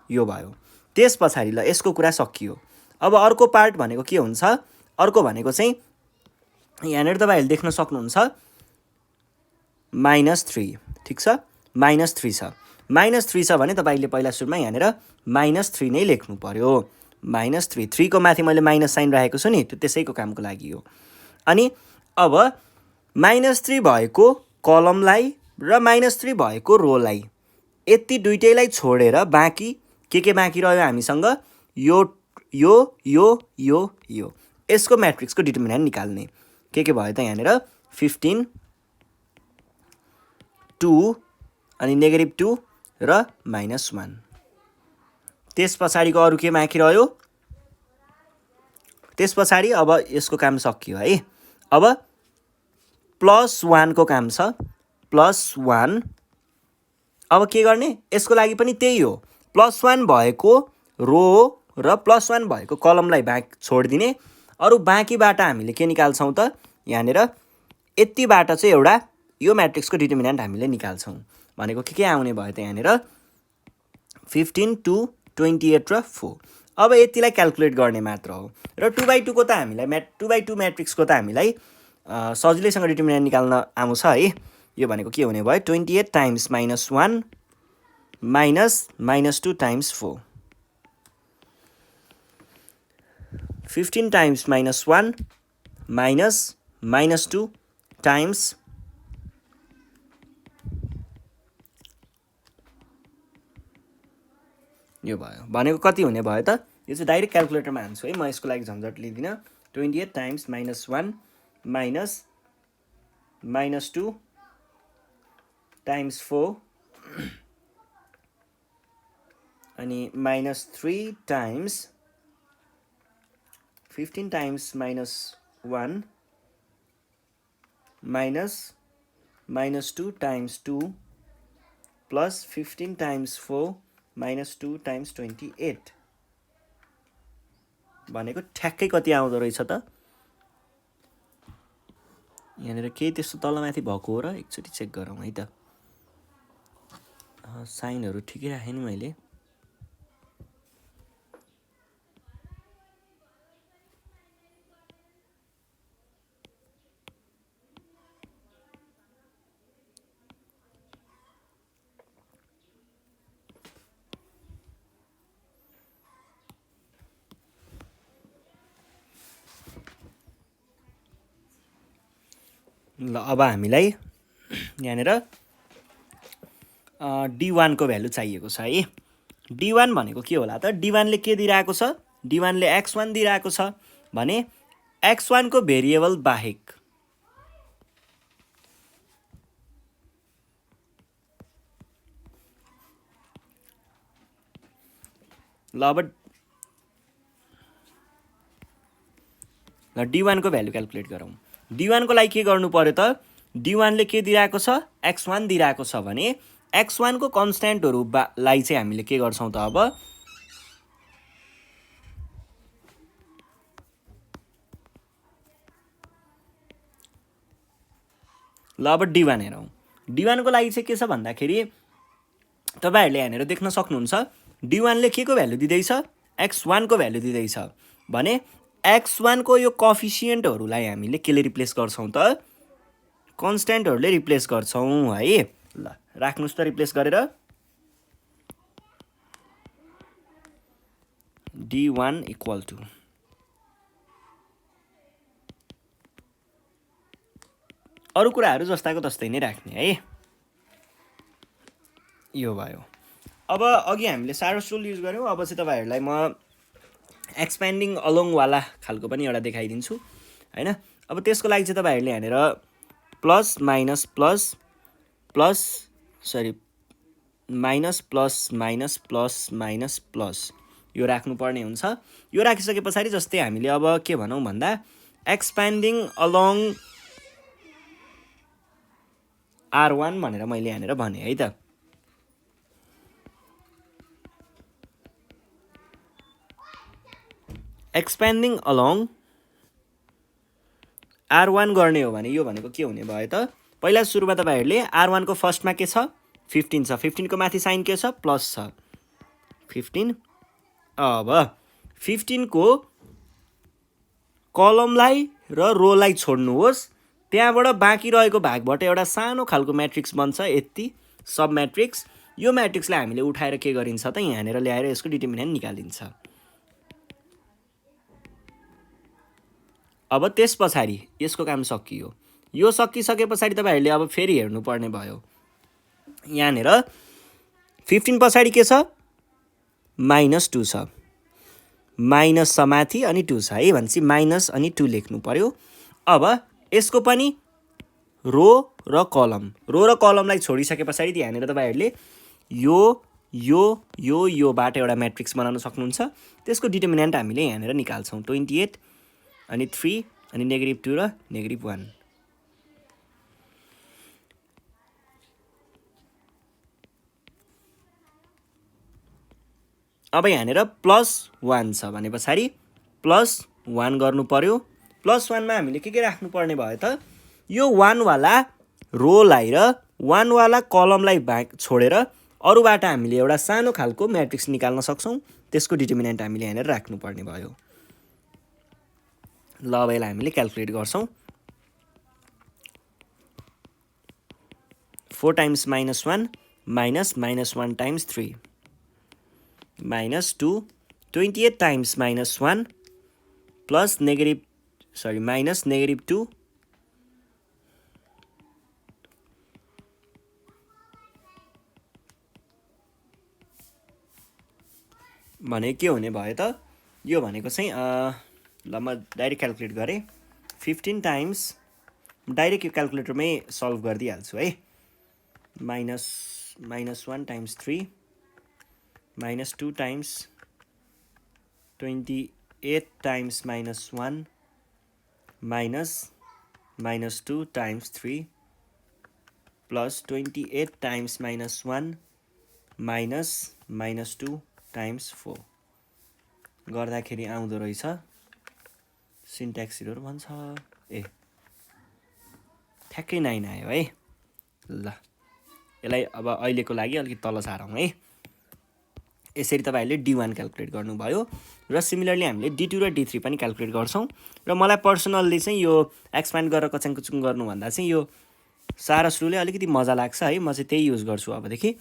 यो भयो त्यसपछि ल यसको कुरा सकियो अब अर्को पार्ट भनेको के हुन्छ अर्को भनेको चाहिँ यहाँनेर तपाईहरुले देख्न सक्नुहुन्छ -3 ठीक छ -3 छ -3 छ भने तपाईले पहिला सुरुमा यहाँनेर -3 नै लेख्नु पर्यो -3 को माथि मैले माइनस साइन राखेको छु नि त्यो त्यसैको कामको लागि हो अनि अब -3 भएको कलमलाई र -3 भएको रोलाई यति दुईटैलाई छोडेर बाँकी के बाँकी रह्यो हामीसँग यो यो यो यो यो यसको म्याट्रिक्सको डिटर्मिनेन्ट निकाल्ने के भयो त यहाँनेर 15 2 अनि -2 र -1 त्यसपछाडीको अरु के बाँकी रह्यो त्यसपछाडी अब यसको काम सकियो है अब +1 को काम छ +1 अब के गर्ने यसको लागि पनि त्यही हो +1 भएको रो र +1 भएको कलमलाई छोड्दिने अरु बाँकीबाट हामीले के निकाल्छौं त यहाँनेर यतिबाट चाहिँ एउटा यो म्याट्रिक्सको डिटर्मिनेन्ट हामीले निकाल्छौं भनेको के आउने भयो त यहाँनेर 15 2 28 र 4 अब यतिलाई क्याल्कुलेट गर्ने मात्र हो र 2/2 को त हामीलाई 2/2 म्याट्रिक्सको त हामीलाई सजिलैसँग डिटर्मिनेन्ट निकाल्न आउँछ है यो भनेको के हुने भयो 28 टाइम्स -1 -2 टाइम्स 4 15 टाइम्स -1 -2 टाइम्स यो भयो भनेको कति हुने भयो त यो चाहिँ डाइरेक्ट क्याल्कुलेटरमा हान्छु है म यसको लागि झन्झट लिदिन 28 टाइम्स -1 -2 टाइम्स 4 अनि -3 times 15 times -1 -2 times 2 plus 15 times 4 minus 2 times 28 भनेको ठ्याक्कै कति आउँदो रहेछ त? यहाँनिर केही त्यस्तो तलमाथि भएको हो र एकचोटि चेक गरौँ है त। साइनहरू ठिकै राखेँ नि मैले। ल अब हामीलाई यहाँनिर D1 को भ्यालु चाहिएको छ है। D1 भनेको के होला त? D1 ले के दिइरहेको छ? D1 ले x1 दिइरहेको छ भने x1 को भेरिएबल बाहेक ल अब D1 को भ्यालु क्याल्कुलेट गरौँ। D1 को लागि के गर्नु पर्यो त? D1 ले के दिइरहेको छ? x1 दिइरहेको छ भने x1 को कन्स्ट्यान्टहरु लाई चाहिँ हामीले के गर्छौं त अब? ल अब D1 हेरौँ। D1 को लागि चाहिँ के छ भन्दाखेरि तपाईहरुले यहाँनिर देख्न सक्नुहुन्छ D1 ले के को भ्यालु दिदैछ? x1 को भ्यालु दिदैछ भने x1 को यो कोएफिसिएन्टहरुलाई हामीले केले रिप्लेस गर्छौं त? कन्स्ट्यान्टहरुले रिप्लेस गर्छौं है। ल राख्नुस् त रिप्लेस गरेर D1 इक्वल टु अरु कुराहरु जस्ताको तस्तै नै राख्ने है। यो भयो। अब अघि हामीले सारोस रुल युज गर्यौं। अब चाहिँ तपाईहरुलाई म एक्सपेन्डिङ अलोङ वाला खालको पनि एउटा देखाइदिन्छु हैन। अब त्यसको लागि चाहिँ तपाईहरुले यहाँनिर plus minus plus plus sorry minus plus minus plus minus plus यो राख्नु पर्ने हुन्छ। यो राखिसकेपछि जस्तै हामीले अब के भनौं भन्दा एक्सपेन्डिङ अलोङ R1 भनेर मैले यहाँनिर भने है त। एक्सपेन्डिङ अलोङ R1 गर्ने हो भने यो भनेको के हुने भयो त? पहिला सुरुमा तपाईहरुले R1 को फर्स्टमा के छ? 15 छ। 15 को माथि साइन के छ? प्लस छ। 15 अब 15 को कलमलाई र रोलाई छोड्नुहोस्। त्यहाँबाट बाँकी रहेको भागबाट एउटा सानो खालको म्याट्रिक्स बन्छ यति सब म्याट्रिक्स। यो म्याट्रिक्सलाई हामीले उठाएर के गरिन्छ त? यहाँनिर ल्याएर यसको डिटर्मिनेन्ट निकालिन्छ। अब त्यसपछि यसको काम सकियो। यो सकिसकेपछि तपाईहरुले अब फेरि हेर्नु पर्ने भयो। यहाँनिर 15 पछाडी के छ? -2 छ। माइनस छ माथि अनि 2 छ है भनेपछि माइनस अनि 2 लेख्नु पर्यो। अब यसको पनि रो र कलमलाई छोडिसकेपछि यहाँनिर तपाईहरुले योबाट एउटा म्याट्रिक्स बनाउन सक्नुहुन्छ। त्यसको डिटर्मिनेन्ट हामीले यहाँनिर निकाल्छौं। 28 अनि 3 अनि -2 र -1। अब यहाँनिर +1 छ भने पछाडी +1 गर्नु पर्यो। +1 मा हामीले के राख्नु पर्ने भयो त? यो 1 वाला रोलाई र 1 वाला कलमलाई छोडेर अरुबाट हामीले एउटा सानो खालको म्याट्रिक्स निकाल्न सक्छौं। त्यसको डिटर्मिनेन्ट हामीले यहाँनिर राख्नु पर्ने भयो। ल अब यसलाई हामीले क्याल्कुलेट गर्छौं। 4 times -1 minus -1 times 3 -2 28 times -1 plus minus -2 भने के हुने भयो त? यो भनेको चाहिँ ल म डाइरेक्ट क्याल्कुलेट गरेँ। 15 टाइम्स डाइरेक्ट यो क्याल्कुलेटरमै सल्भ गरिदिइहाल्छु है। -1 times 3 -2 times 28 times -1 minus -2 times 3 plus 28 times -1 minus -2 times 4 गर्दाखेरि आउँदो रहेछ सिन्ट्याक्स एरर भन्छ ए ठ्याक्कै 9 आयो है। ल यसलाई अब अहिलेको लागि अलिकति तल सारौँ है। यसरी तपाईहरुले D1 क्याल्कुलेट गर्नुभयो र सिमिलरली हामीले D2 र D3 पनि क्याल्कुलेट गर्छौं र मलाई पर्सनल्ली चाहिँ यो एक्सप्यान्ड गरेर कचाङकुचुङ गर्नु भन्दा चाहिँ यो सारस रुलले अलिकति मजा लाग्छ है। म चाहिँ त्यही युज गर्छु अबदेखि।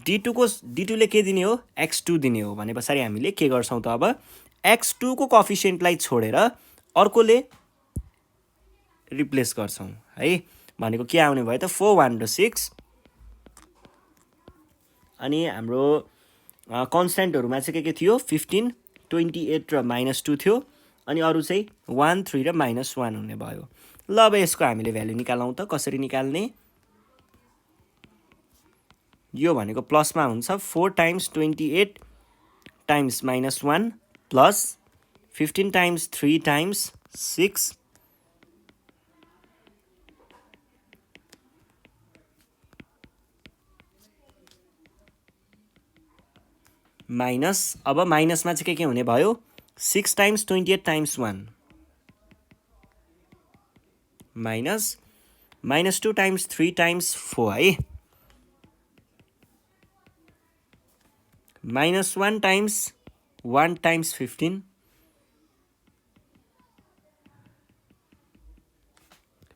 D2 ले के दिने हो x2 दिने हो भनेपछि हामीले के गर्छौं त अब x2 को कोएफिसिएन्टलाई छोडेर अर्कोले रिप्लेस गर्छौं है। भनेको के आउने भयो त 4 1 र 6 अनि हाम्रो कन्स्ट्यान्टहरुमा चाहिँ के थियो 15 28 र -2 थियो अनि अरु चाहिँ 1 3 र -1 हुने भयो। ल अब यसको हामीले भ्यालु निकालौं त कसरी निकाल्ने यो भनेको प्लसमा हुन्छ 4 times 28 times -1 plus 15 times 3 times 6 minus अब माइनसमा चाहिँ के हुने भयो 6 times 28 times 1 minus -2 times 3 times 4 है -1 टाइम्स 1 टाइम्स 15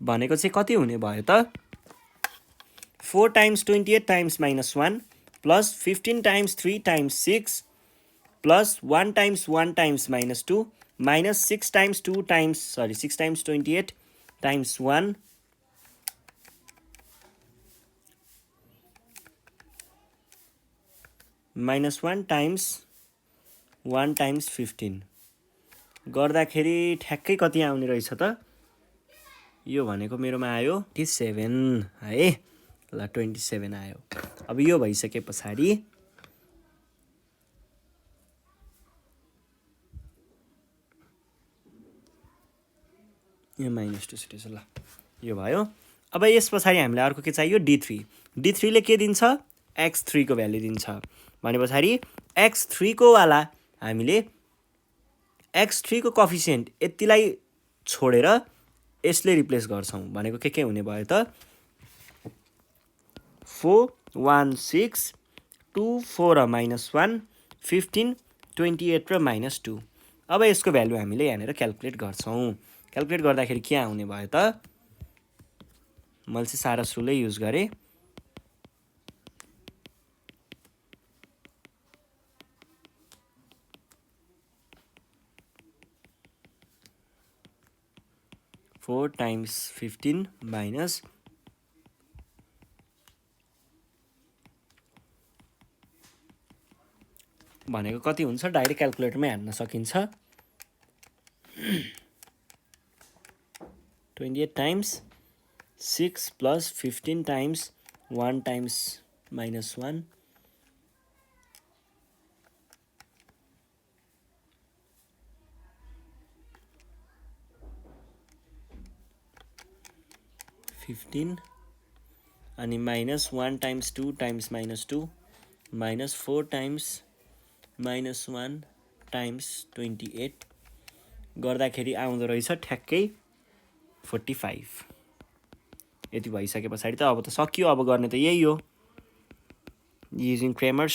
भनेको चाहिँ कति हुने भयो त 4 times 28 times -1 plus 15 times 3 times 6 plus 1 times 1 times -2 minus 6 times 2 times 6 times 28 times 1 -1 times 1 times 15 गर्दाखेरि ठ्याक्कै कति आउने रहेछ त यो भनेको मेरोमा आयो 27 है। ल 27 आयो। अब यो भइसके पछाडी यो -2 छुटेछ। ल यो भयो। अब यस पछाडी हामीलाई अर्को के चाहियो D3 ले के दिन्छ x3 को भ्यालु दिन्छ भनेपछि x3 को वाला हामीले x3 को कोएफिसिएन्ट यतिलाई छोडेर यसले रिप्लेस गर्छौं भनेको के हुने भयो त 4 1 6 2 4 र -1 15 28 र -2 अब यसको भ्यालु हामीले यहाँनेर क्याल्कुलेट गर्छौं। क्याल्कुलेट गर्दाखेरि के आउने भयो त मैले चाहिँ सारस रुलै युज गरे 4 टाइम्स 15 माइनस भनेको कति हुन्छ डाइरेक्ट क्याल्कुलेटरमै हान्न सकिन्छ 28 टाइम्स 6 प्लस 15 टाइम्स 1 टाइम्स -1 15 अनि -1 टाइम्स 2 टाइम्स -2 -4 टाइम्स -1 टाइम्स 28 गर्दाखेरि आउँदो रहेछ ठ्याक्कै 45 यति भइसके पछाडी त अब त सकियो। अब गर्ने त यही हो युजिङ क्रेमर्स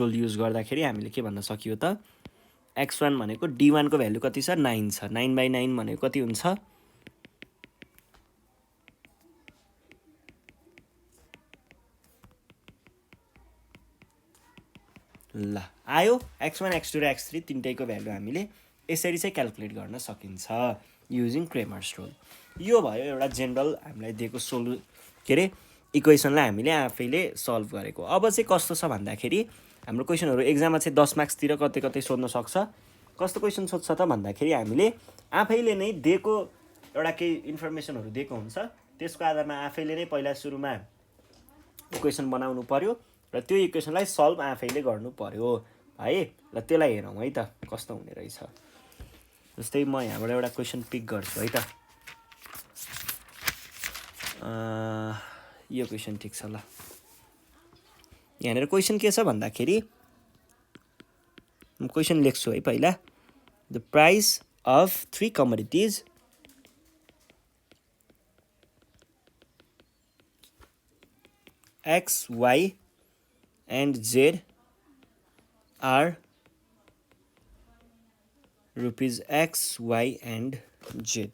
रुल युज गर्दाखेरि हामीले के भन्न सकियो त x1 भनेको d1 को भ्यालु कति छ 9 छ 9/9 भनेको कति हुन्छ ल आयो x1 x2 र x3 तीनटैको भ्यालु हामीले यसरी चाहिँ क्याल्कुलेट गर्न सकिन्छ युजिङ क्रेमर्स रुल। यो भयो एउटा जनरल हामीलाई दिएको इक्वेसनलाई हामीले आफैले सल्भ गरेको। अब चाहिँ कस्तो छ भन्दाखेरि हाम्रो क्वेशनहरु एक्जाममा चाहिँ 10 मार्क्स तिर कतै कतै सोध्न सक्छ। कस्तो क्वेशन सोध्छ त भन्दाखेरि हामीले आफैले नै दिएको एउटा केही इन्फर्मेसनहरु दिएको हुन्छ त्यसको आधारमा आफैले नै पहिला सुरुमा इक्वेसन बनाउनु पर्यो र त्यो इक्वेसनलाई सल्भ आफैले गर्नु पर्यो है। ल त्यसलाई हेरौँ है त कस्तो हुने रहेछ। जस्तै म यहाँबाट एउटा क्वेशन पिक गर्छु है त यो क्वेसन ठिक छ ल। यहाँनिर क्वेसन के छ भन्दाखेरि म क्वेसन लेख्छु है पहिला। The price of 3 commodities X, Y and Z are rupees X, Y and Z.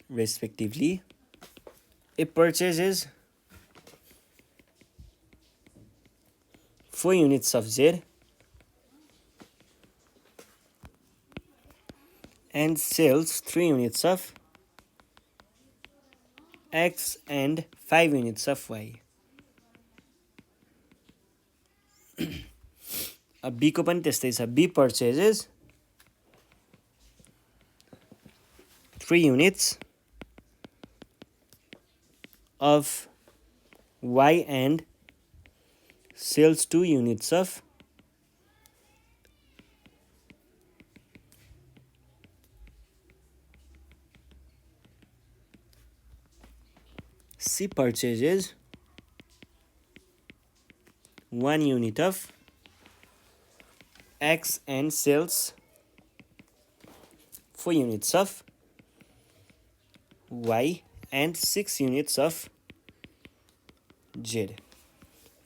Respectively, it purchases 4 units of Z and sells 3 units of X and 5 units of Y. B को पनि त्यस्तै छ। B purchases 3 units of Y and sells 2 units of C purchases 1 unit of X and sells 4 units of Y and 6 units of Z.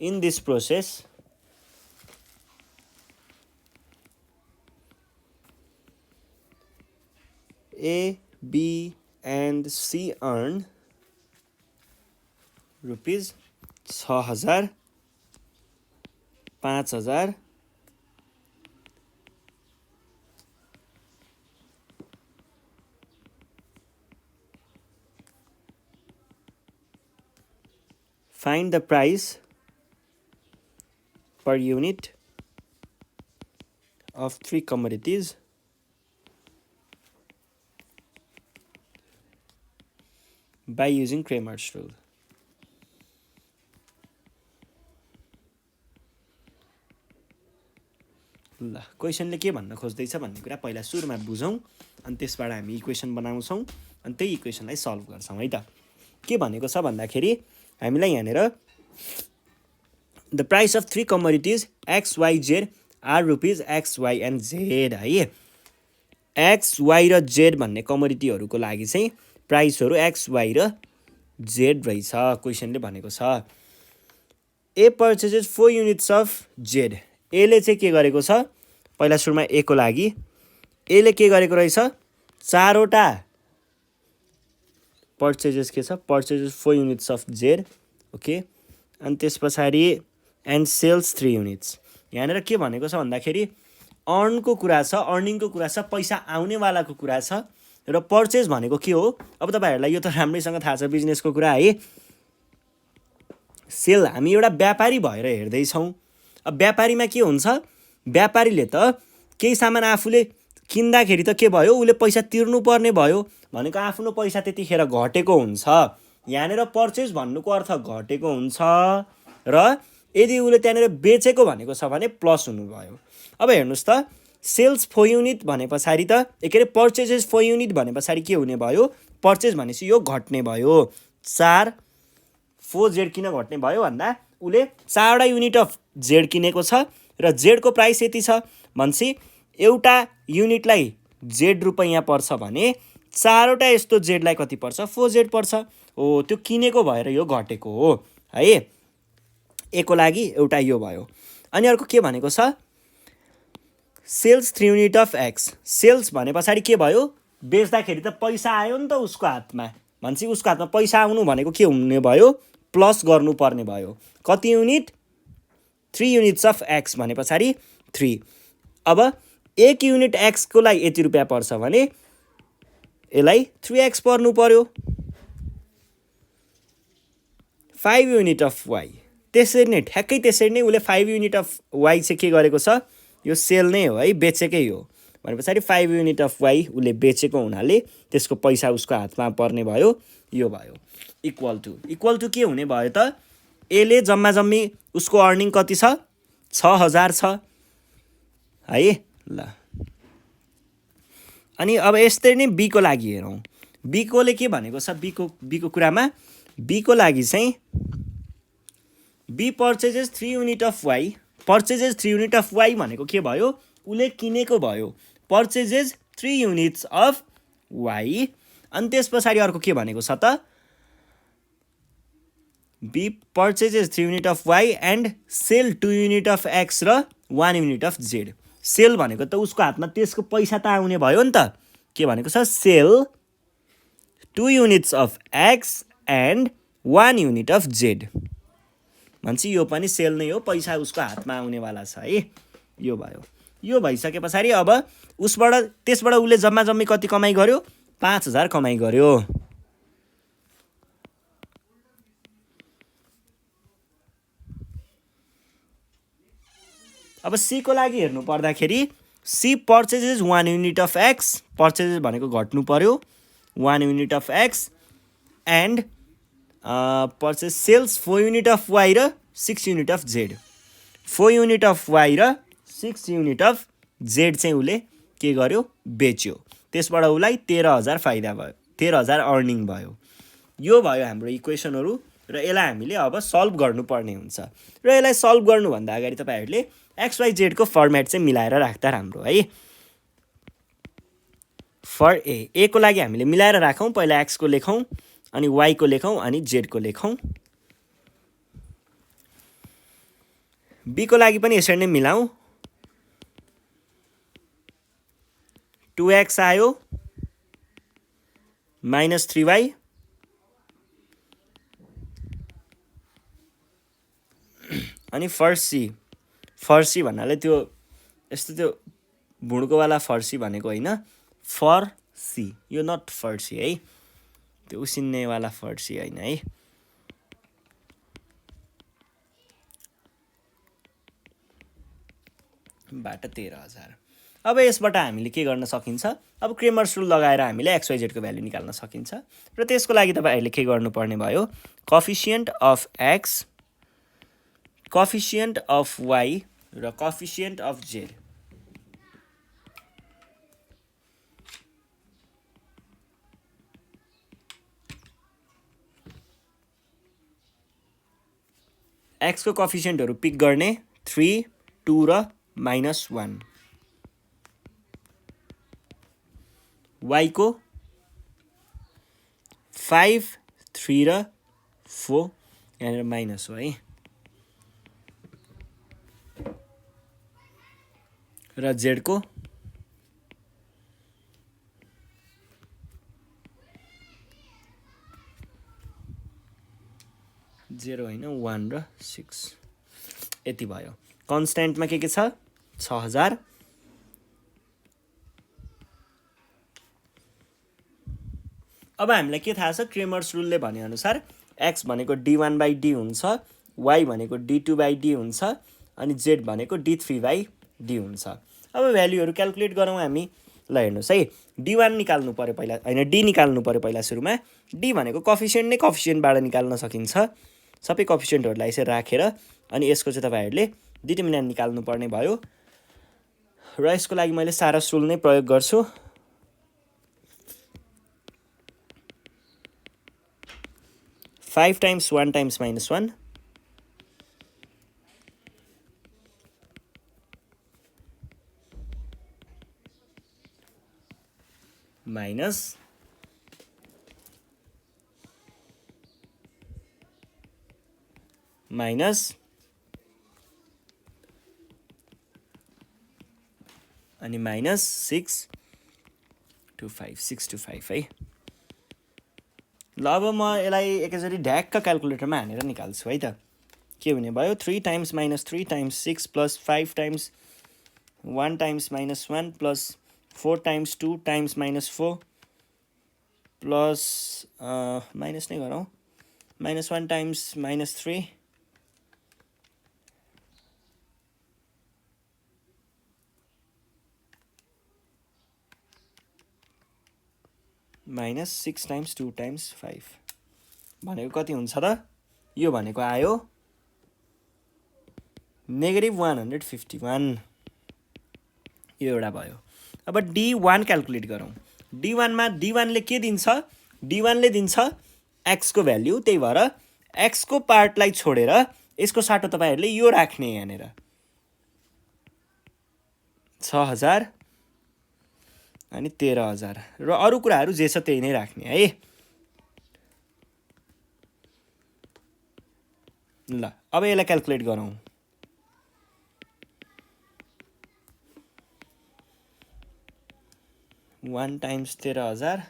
In this process, A, B and C earn rupees 6,000, 5,000, 'Find the price per unit of 3 commodities by using Cramer's rule. ल क्वेसनले के भन्न खोज्दैछ भन्ने कुरा पहिला सुरुमा बुझौँ, अनि त्यसबाट हामी इक्वेसन बनाउँछौँ, अनि त्यही इक्वेसनलाई सल्भ गर्छौँ है त। के भनेको छ भन्दाखेरि हामीलाई यहाँनिर the price of 3 commodities x y z are rupees x y and z है। एक्स वाई र जेड भन्ने कमोडिटीहरूको लागि चाहिँ प्राइसहरू एक्स वाई र जेड रहेछ क्वेसनले भनेको छ। ए पर्चेजेस 4 युनिट्स अफ जेड। एले चाहिँ के गरेको छ, पहिला सुरुमा ए को लागि एले के गरेको रहेछ, 4वटा पर्चेजेस के छ, purchases 4 units of Z, okay. अनि त्यस पछाडि एन्ड सेल्स 3 युनिट्स। यहाँनिर के भनेको छ भन्दाखेरि अर्नको कुरा छ, अर्निङको कुरा छ, पैसा आउनेवालाको कुरा छ, र पर्चेज भनेको के हो। अब तपाईँहरूलाई यो त राम्रैसँग थाहा छ बिजनेसको कुरा है। सेल हामी एउटा व्यापारी भएर हेर्दैछौँ। अब व्यापारीमा के हुन्छ, व्यापारीले त केही सामान आफूले किन्दाखेरि त के भयो, उसले पैसा तिर्नु पर्ने भयो, भनेको आफ्नो पैसा त्यतिखेर घटेको हुन्छ। यहाँनिर पर्चेज भन्नुको अर्थ घटेको हुन्छ, र यदि उसले त्यहाँनिर बेचेको भनेको छ भने प्लस हुनुभयो। अब हेर्नुहोस् त, सेल्स 4 युनिट भने पछाडि त के अरे पर्चेजेस 4 युनिट भने पछाडि के हुने भयो, पर्चेज भनेपछि यो घट्ने भयो। 4 4 जेड किन घट्ने भयो भन्दा उसले 4वटा युनिट अफ जेड किनेको छ र जेडको प्राइस यति छ भनेपछि एउटा युनिटलाई जेड रुपैयाँ पर्छ भने 4वटा यस्तो जेडलाई कति पर्छ, 4 जेड पर्छ। हो, त्यो किनेको भएर यो घटेको हो है। ए को लागि एउटा यो भयो। अनि अर्को के भनेको छ, sales 3 unit of x. Sales भने पछाडि के भयो, बेच्दाखेरि त पैसा आयो नि त उसको हातमा, भनेपछि उसको हातमा पैसा आउनु भनेको के हुने भयो, प्लस गर्नुपर्ने भयो। कति युनिट, 3 युनिट्स अफ एक्स भने पछाडि 3। अब 1 युनिट एक्सको लागि यति रुपियाँ पर्छ भने यसलाई 3x पर्नु पर्यो। 5 युनिट अफ वाई, त्यसरी नै ठ्याक्कै त्यसरी नै उसले 5 युनिट अफ वाई चाहिँ के गरेको छ, यो सेल नै हो है, बेचेकै हो भने पछाडि 5 युनिट अफ वाई उसले बेचेको हुनाले त्यसको पैसा उसको हातमा पर्ने भयो, यो भयो। इक्वल टु के हुने भयो त, एले जम्मा जम्मी उसको अर्निङ कति छ, 6,000 छ है। ल अनि अब यस्तै नै बीको लागि हेरौँ। बीकोले के भनेको छ, बीको कुरामा बीको लागि चाहिँ B purchases 3 unit of Y, purchases 3 unit of Y भनेको के भयो, उसले किनेको भयो पर्चेजेस 3 युनिट्स अफ वाई। अनि त्यस पछाडि अर्को के भनेको छ त, B purchases 3 unit of Y and sell 2 unit of X र 1 युनिट अफ जेड। सेल भनेको त उसको हातमा त्यसको पैसा त आउने भयो नि त, के भनेको छ, sell 2 units of x and 1 unit of z. भन्छ यो पनि सेल नै हो, पैसा उसको हातमा आउनेवाला छ है। यो भयो। यो भइसके पछाडि अब त्यसबाट उसले जम्मा जम्मी कति कमाइ गर्यो, 5000 कमाइ गर्यो। अब सी को लागि हेर्नु पर्दाखेरि C purchases 1 unit of x, purchases भनेको घट्नु पर्यो 1 unit of x and purchase sales 4 unit of y र 6 unit of z. 4 unit of y र 6 युनिट अफ जेड चाहिँ उसले के गर्यो, बेच्यो। त्यसबाट उसलाई 13000 फाइदा भयो, 13000 अर्निङ भयो। यो भयो हाम्रो इक्वेसनहरू र यसलाई हामीले अब सल्भ गर्नुपर्ने हुन्छ। र यसलाई सल्भ गर्नुभन्दा अगाडि तपाईँहरूले XYZ को फर्मेट चाहिँ मिलाएर राख्दा राम्रो है। फर ए को लागि हामीले मिलाएर राखौँ, पहिला एक्स को लेखौँ अनि वाई को लेखौँ अनि जेड को लेखौँ। बी को लागि पनि यसरी नै मिलाउँ, 2x आयो -3y अनि फर्सी भन्नाले त्यो यस्तो त्यो भुँडकोवाला फर्सी भनेको होइन, फर्सी, यो नट फर्सी है, त्यो उसिन्नेवाला फर्सी होइन है। बाट 13000। अब यसबाट हामीले के गर्न सकिन्छ, अब क्रेमर्स रुल लगाएर हामीले XYZ को भ्यालु निकाल्न सकिन्छ। र त्यसको लागि तपाईँहरूले के गर्नुपर्ने भयो, coefficient of x, coefficient of y र कोफिसिएन्ट अफ जेड। एक्स को कोफिसिएन्टहरू पिक गर्ने 3, 2 र -1, वाई को 5, 3 र 4, यहाँनिर माइनस हो है, र जेड को 0 होइन 1 र 6। यति भयो। कन्स्ट्यान्टमा के छ, 6000। अब हामीलाई के थाहा छ, क्रेमर्स रुलले भनेअनुसार एक्स भनेको d1/d हुन्छ, वाई भनेको d2/d हुन्छ अनि जेड भनेको d3/d हुन्छ। अब भ्यालुहरू क्याल्कुलेट गरौँ हामी। ल हेर्नुहोस् है, d1 निकाल्नु पर्यो पहिला, होइन d निकाल्नु पर्यो पहिला सुरुमा। d भनेको कोफिसिएन्ट नै कोफिसिएन्टबाट निकाल्न सकिन्छ। सबै कोफिसिएन्टहरूलाई यसरी राखेर अनि यसको चाहिँ तपाईँहरूले डिटर्मिनेन्ट निकाल्नु पर्ने भयो। र यसको लागि मैले सारस रुल नै प्रयोग गर्छु। फाइभ टाइम्स 1 टाइम्स -1 माइनस अनि -6 to 5 है। ल अब म यसलाई एकैचोटि ढ्याक्क क्याल्कुलेटरमा हानेर निकाल्छु है त। के हुने भयो, 3 times -3 times 6 plus 5 times 1 times -1 plus 4 times 2 times -4 plus minus नै गरौँ, -1 टाइम्स -3 -6 टाइम्स 2 टाइम्स 5 भनेको कति हुन्छ त, यो भनेको आयो -151। यो एउटा भयो। अब D1 क्याल्कुलेट गरौँ। D1मा D1ले के दिन्छ? D1ले दिन्छ x को भ्याल्यु, त्यही भएर x को पार्टलाई छोडेर यसको साटो तपाईहरुले यो राख्ने यहाँनेर 6000 अनि 13000 र अरु कुराहरु जे छ त्यही नै राख्ने है। ल अब यसलाई क्याल्कुलेट गरौँ। 1 टाइम्स 13000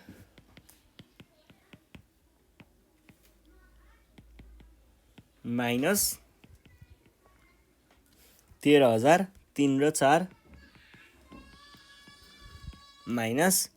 माइनस 13000 3 र 4 माइनस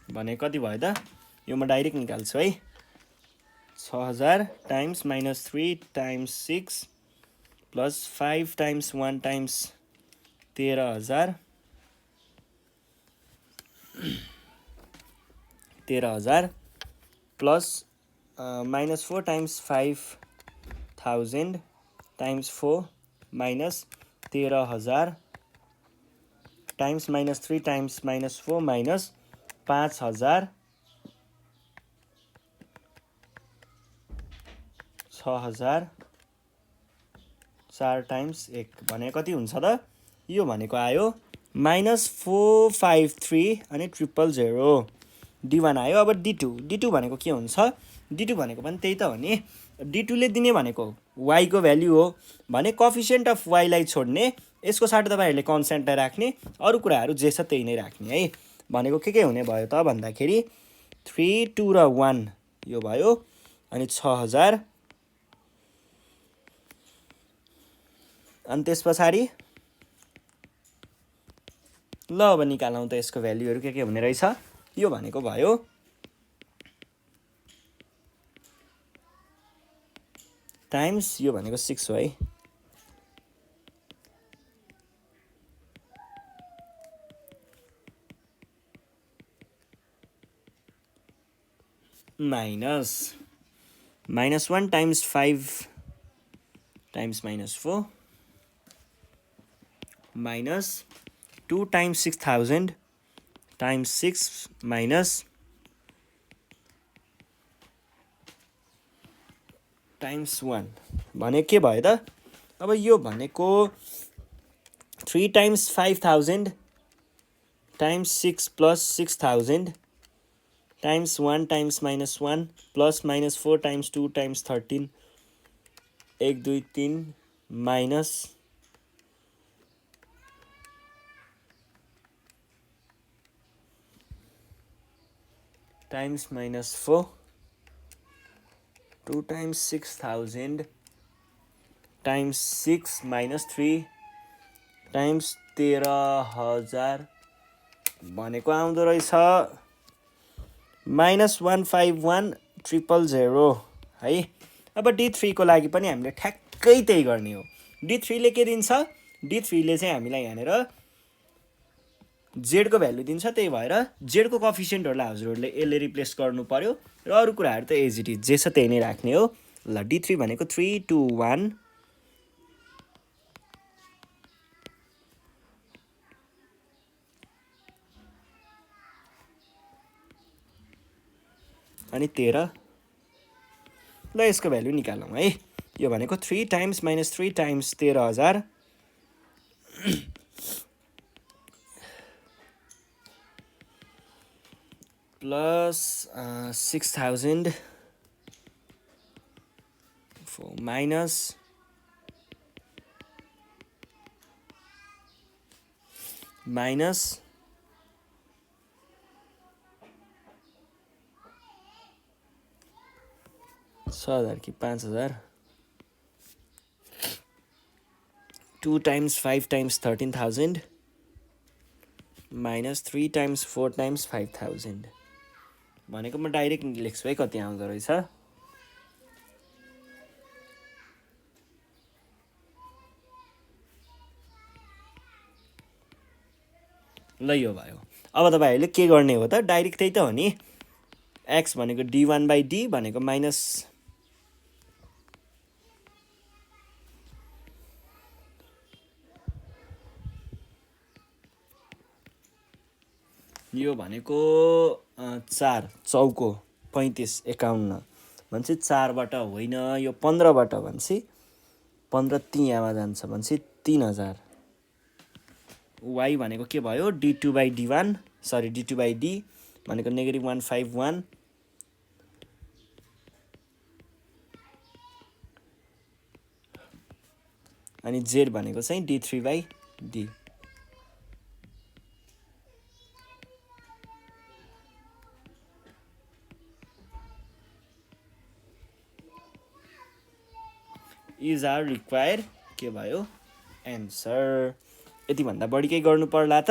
भने कति भयो त? यो म डाइरेक्ट निकाल्छु है। 6000 times minus 3 times 6 plus 5 times 1 times 13000 plus minus 4 times 5000 times 4 minus 13000 times minus 3 times minus 4 minus 5000 6000 4 times 1 भने कति हुन्छ त? यो भनेको आयो -453 अनि 000 D1 आयो। अब D2 भनेको के हुन्छ? D2 भनेको पनि त्यही त हो नि। D2 ले दिने भनेको y को भ्याल्यु हो भने कोएफिसिएन्ट अफ y लाई छोड्ने, यसको साटो तपाईहरुले कन्स्ट्यान्टलाई राख्ने, अरु कुराहरु जे छ त्यही नै राख्ने है। भनेको के हुने भयो त भन्दाखेरि 3 2 र 1 यो भयो अनि 6000 अनि त्यसपछि ल अब निकालौं त यसको भ्याल्युहरु के हुने रहेछ। यो भनेको भयो टाइम्स यो भनेको 6 हो है, minus 1 times 5 times minus 4 minus 2 times 6000 times 6 minus times 1 भने के भयो त? अब यो भनेको 3 times 5000 times 6 plus 6000 times 1 times minus 1 plus minus 4 times 2 times 13 1 2 3 minus times minus 4 2 times 6000 times 6 minus 3 times 13000 भनेको आउँदो रहेछ -151000 है। अब D3 को लागि पनि हामीले ठ्याक्कै त्यही गर्ने हो। D3 ले के दिन्छ? D3 ले चाहिँ हामीलाई यहाँनेर z को भ्यालु दिन्छ, त्यही भएर z को कोएफिसिएन्टहरुलाई हजुरहरुले यसले रिप्लेस गर्नु पर्यो र अरु कुराहरु त एज इट इज जे छ त्यही नै राख्ने हो। ल D3 भनेको 3 2 1 अनि 13। ल यसको भ्यालु निकालौं है। यो भनेको 3 times minus 3 times 13000 plus 6000 minus minus 6000 कि 5000 2 times 5 times 13000 minus 3 times 4 times 5000 भनेको म डाइरेक्ट लेख्छु है कति आउँदो रहेछ। ल यो भयो। अब तपाईँहरूले के गर्ने हो त, डाइरेक्ट त्यही त हो नि, एक्स भनेको d1/d भनेको माइनस यो भनेको 4 चौको 35 51 भनेपछि 4बाट होइन, यो 15बाट भनेपछि 15 त्यहाँमा जान्छ भनेपछि 3000। y भनेको के भयो d2/d1 सरी d2/d भनेको -151 अनि z भनेको चाहिँ d3/d। इज आर रिक्वायर्ड के भयो एन्सर। यति भन्दा बढी केही गर्नु पर्ला त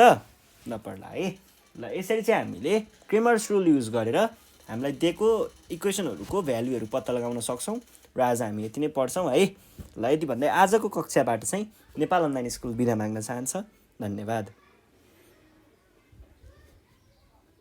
नपर्ला है। ल यसरी चाहिँ हामीले क्रेमर्स रुल युज गरेर हामीलाई दिएको इक्वेसनहरूको भ्यालुहरू पत्ता लगाउन सक्छौँ र आज हामी यति नै पढ्छौँ है। ल यति भन्दै आजको कक्षाबाट चाहिँ नेपाल अनलाइन स्कुल बिदा माग्न चाहन्छ। धन्यवाद।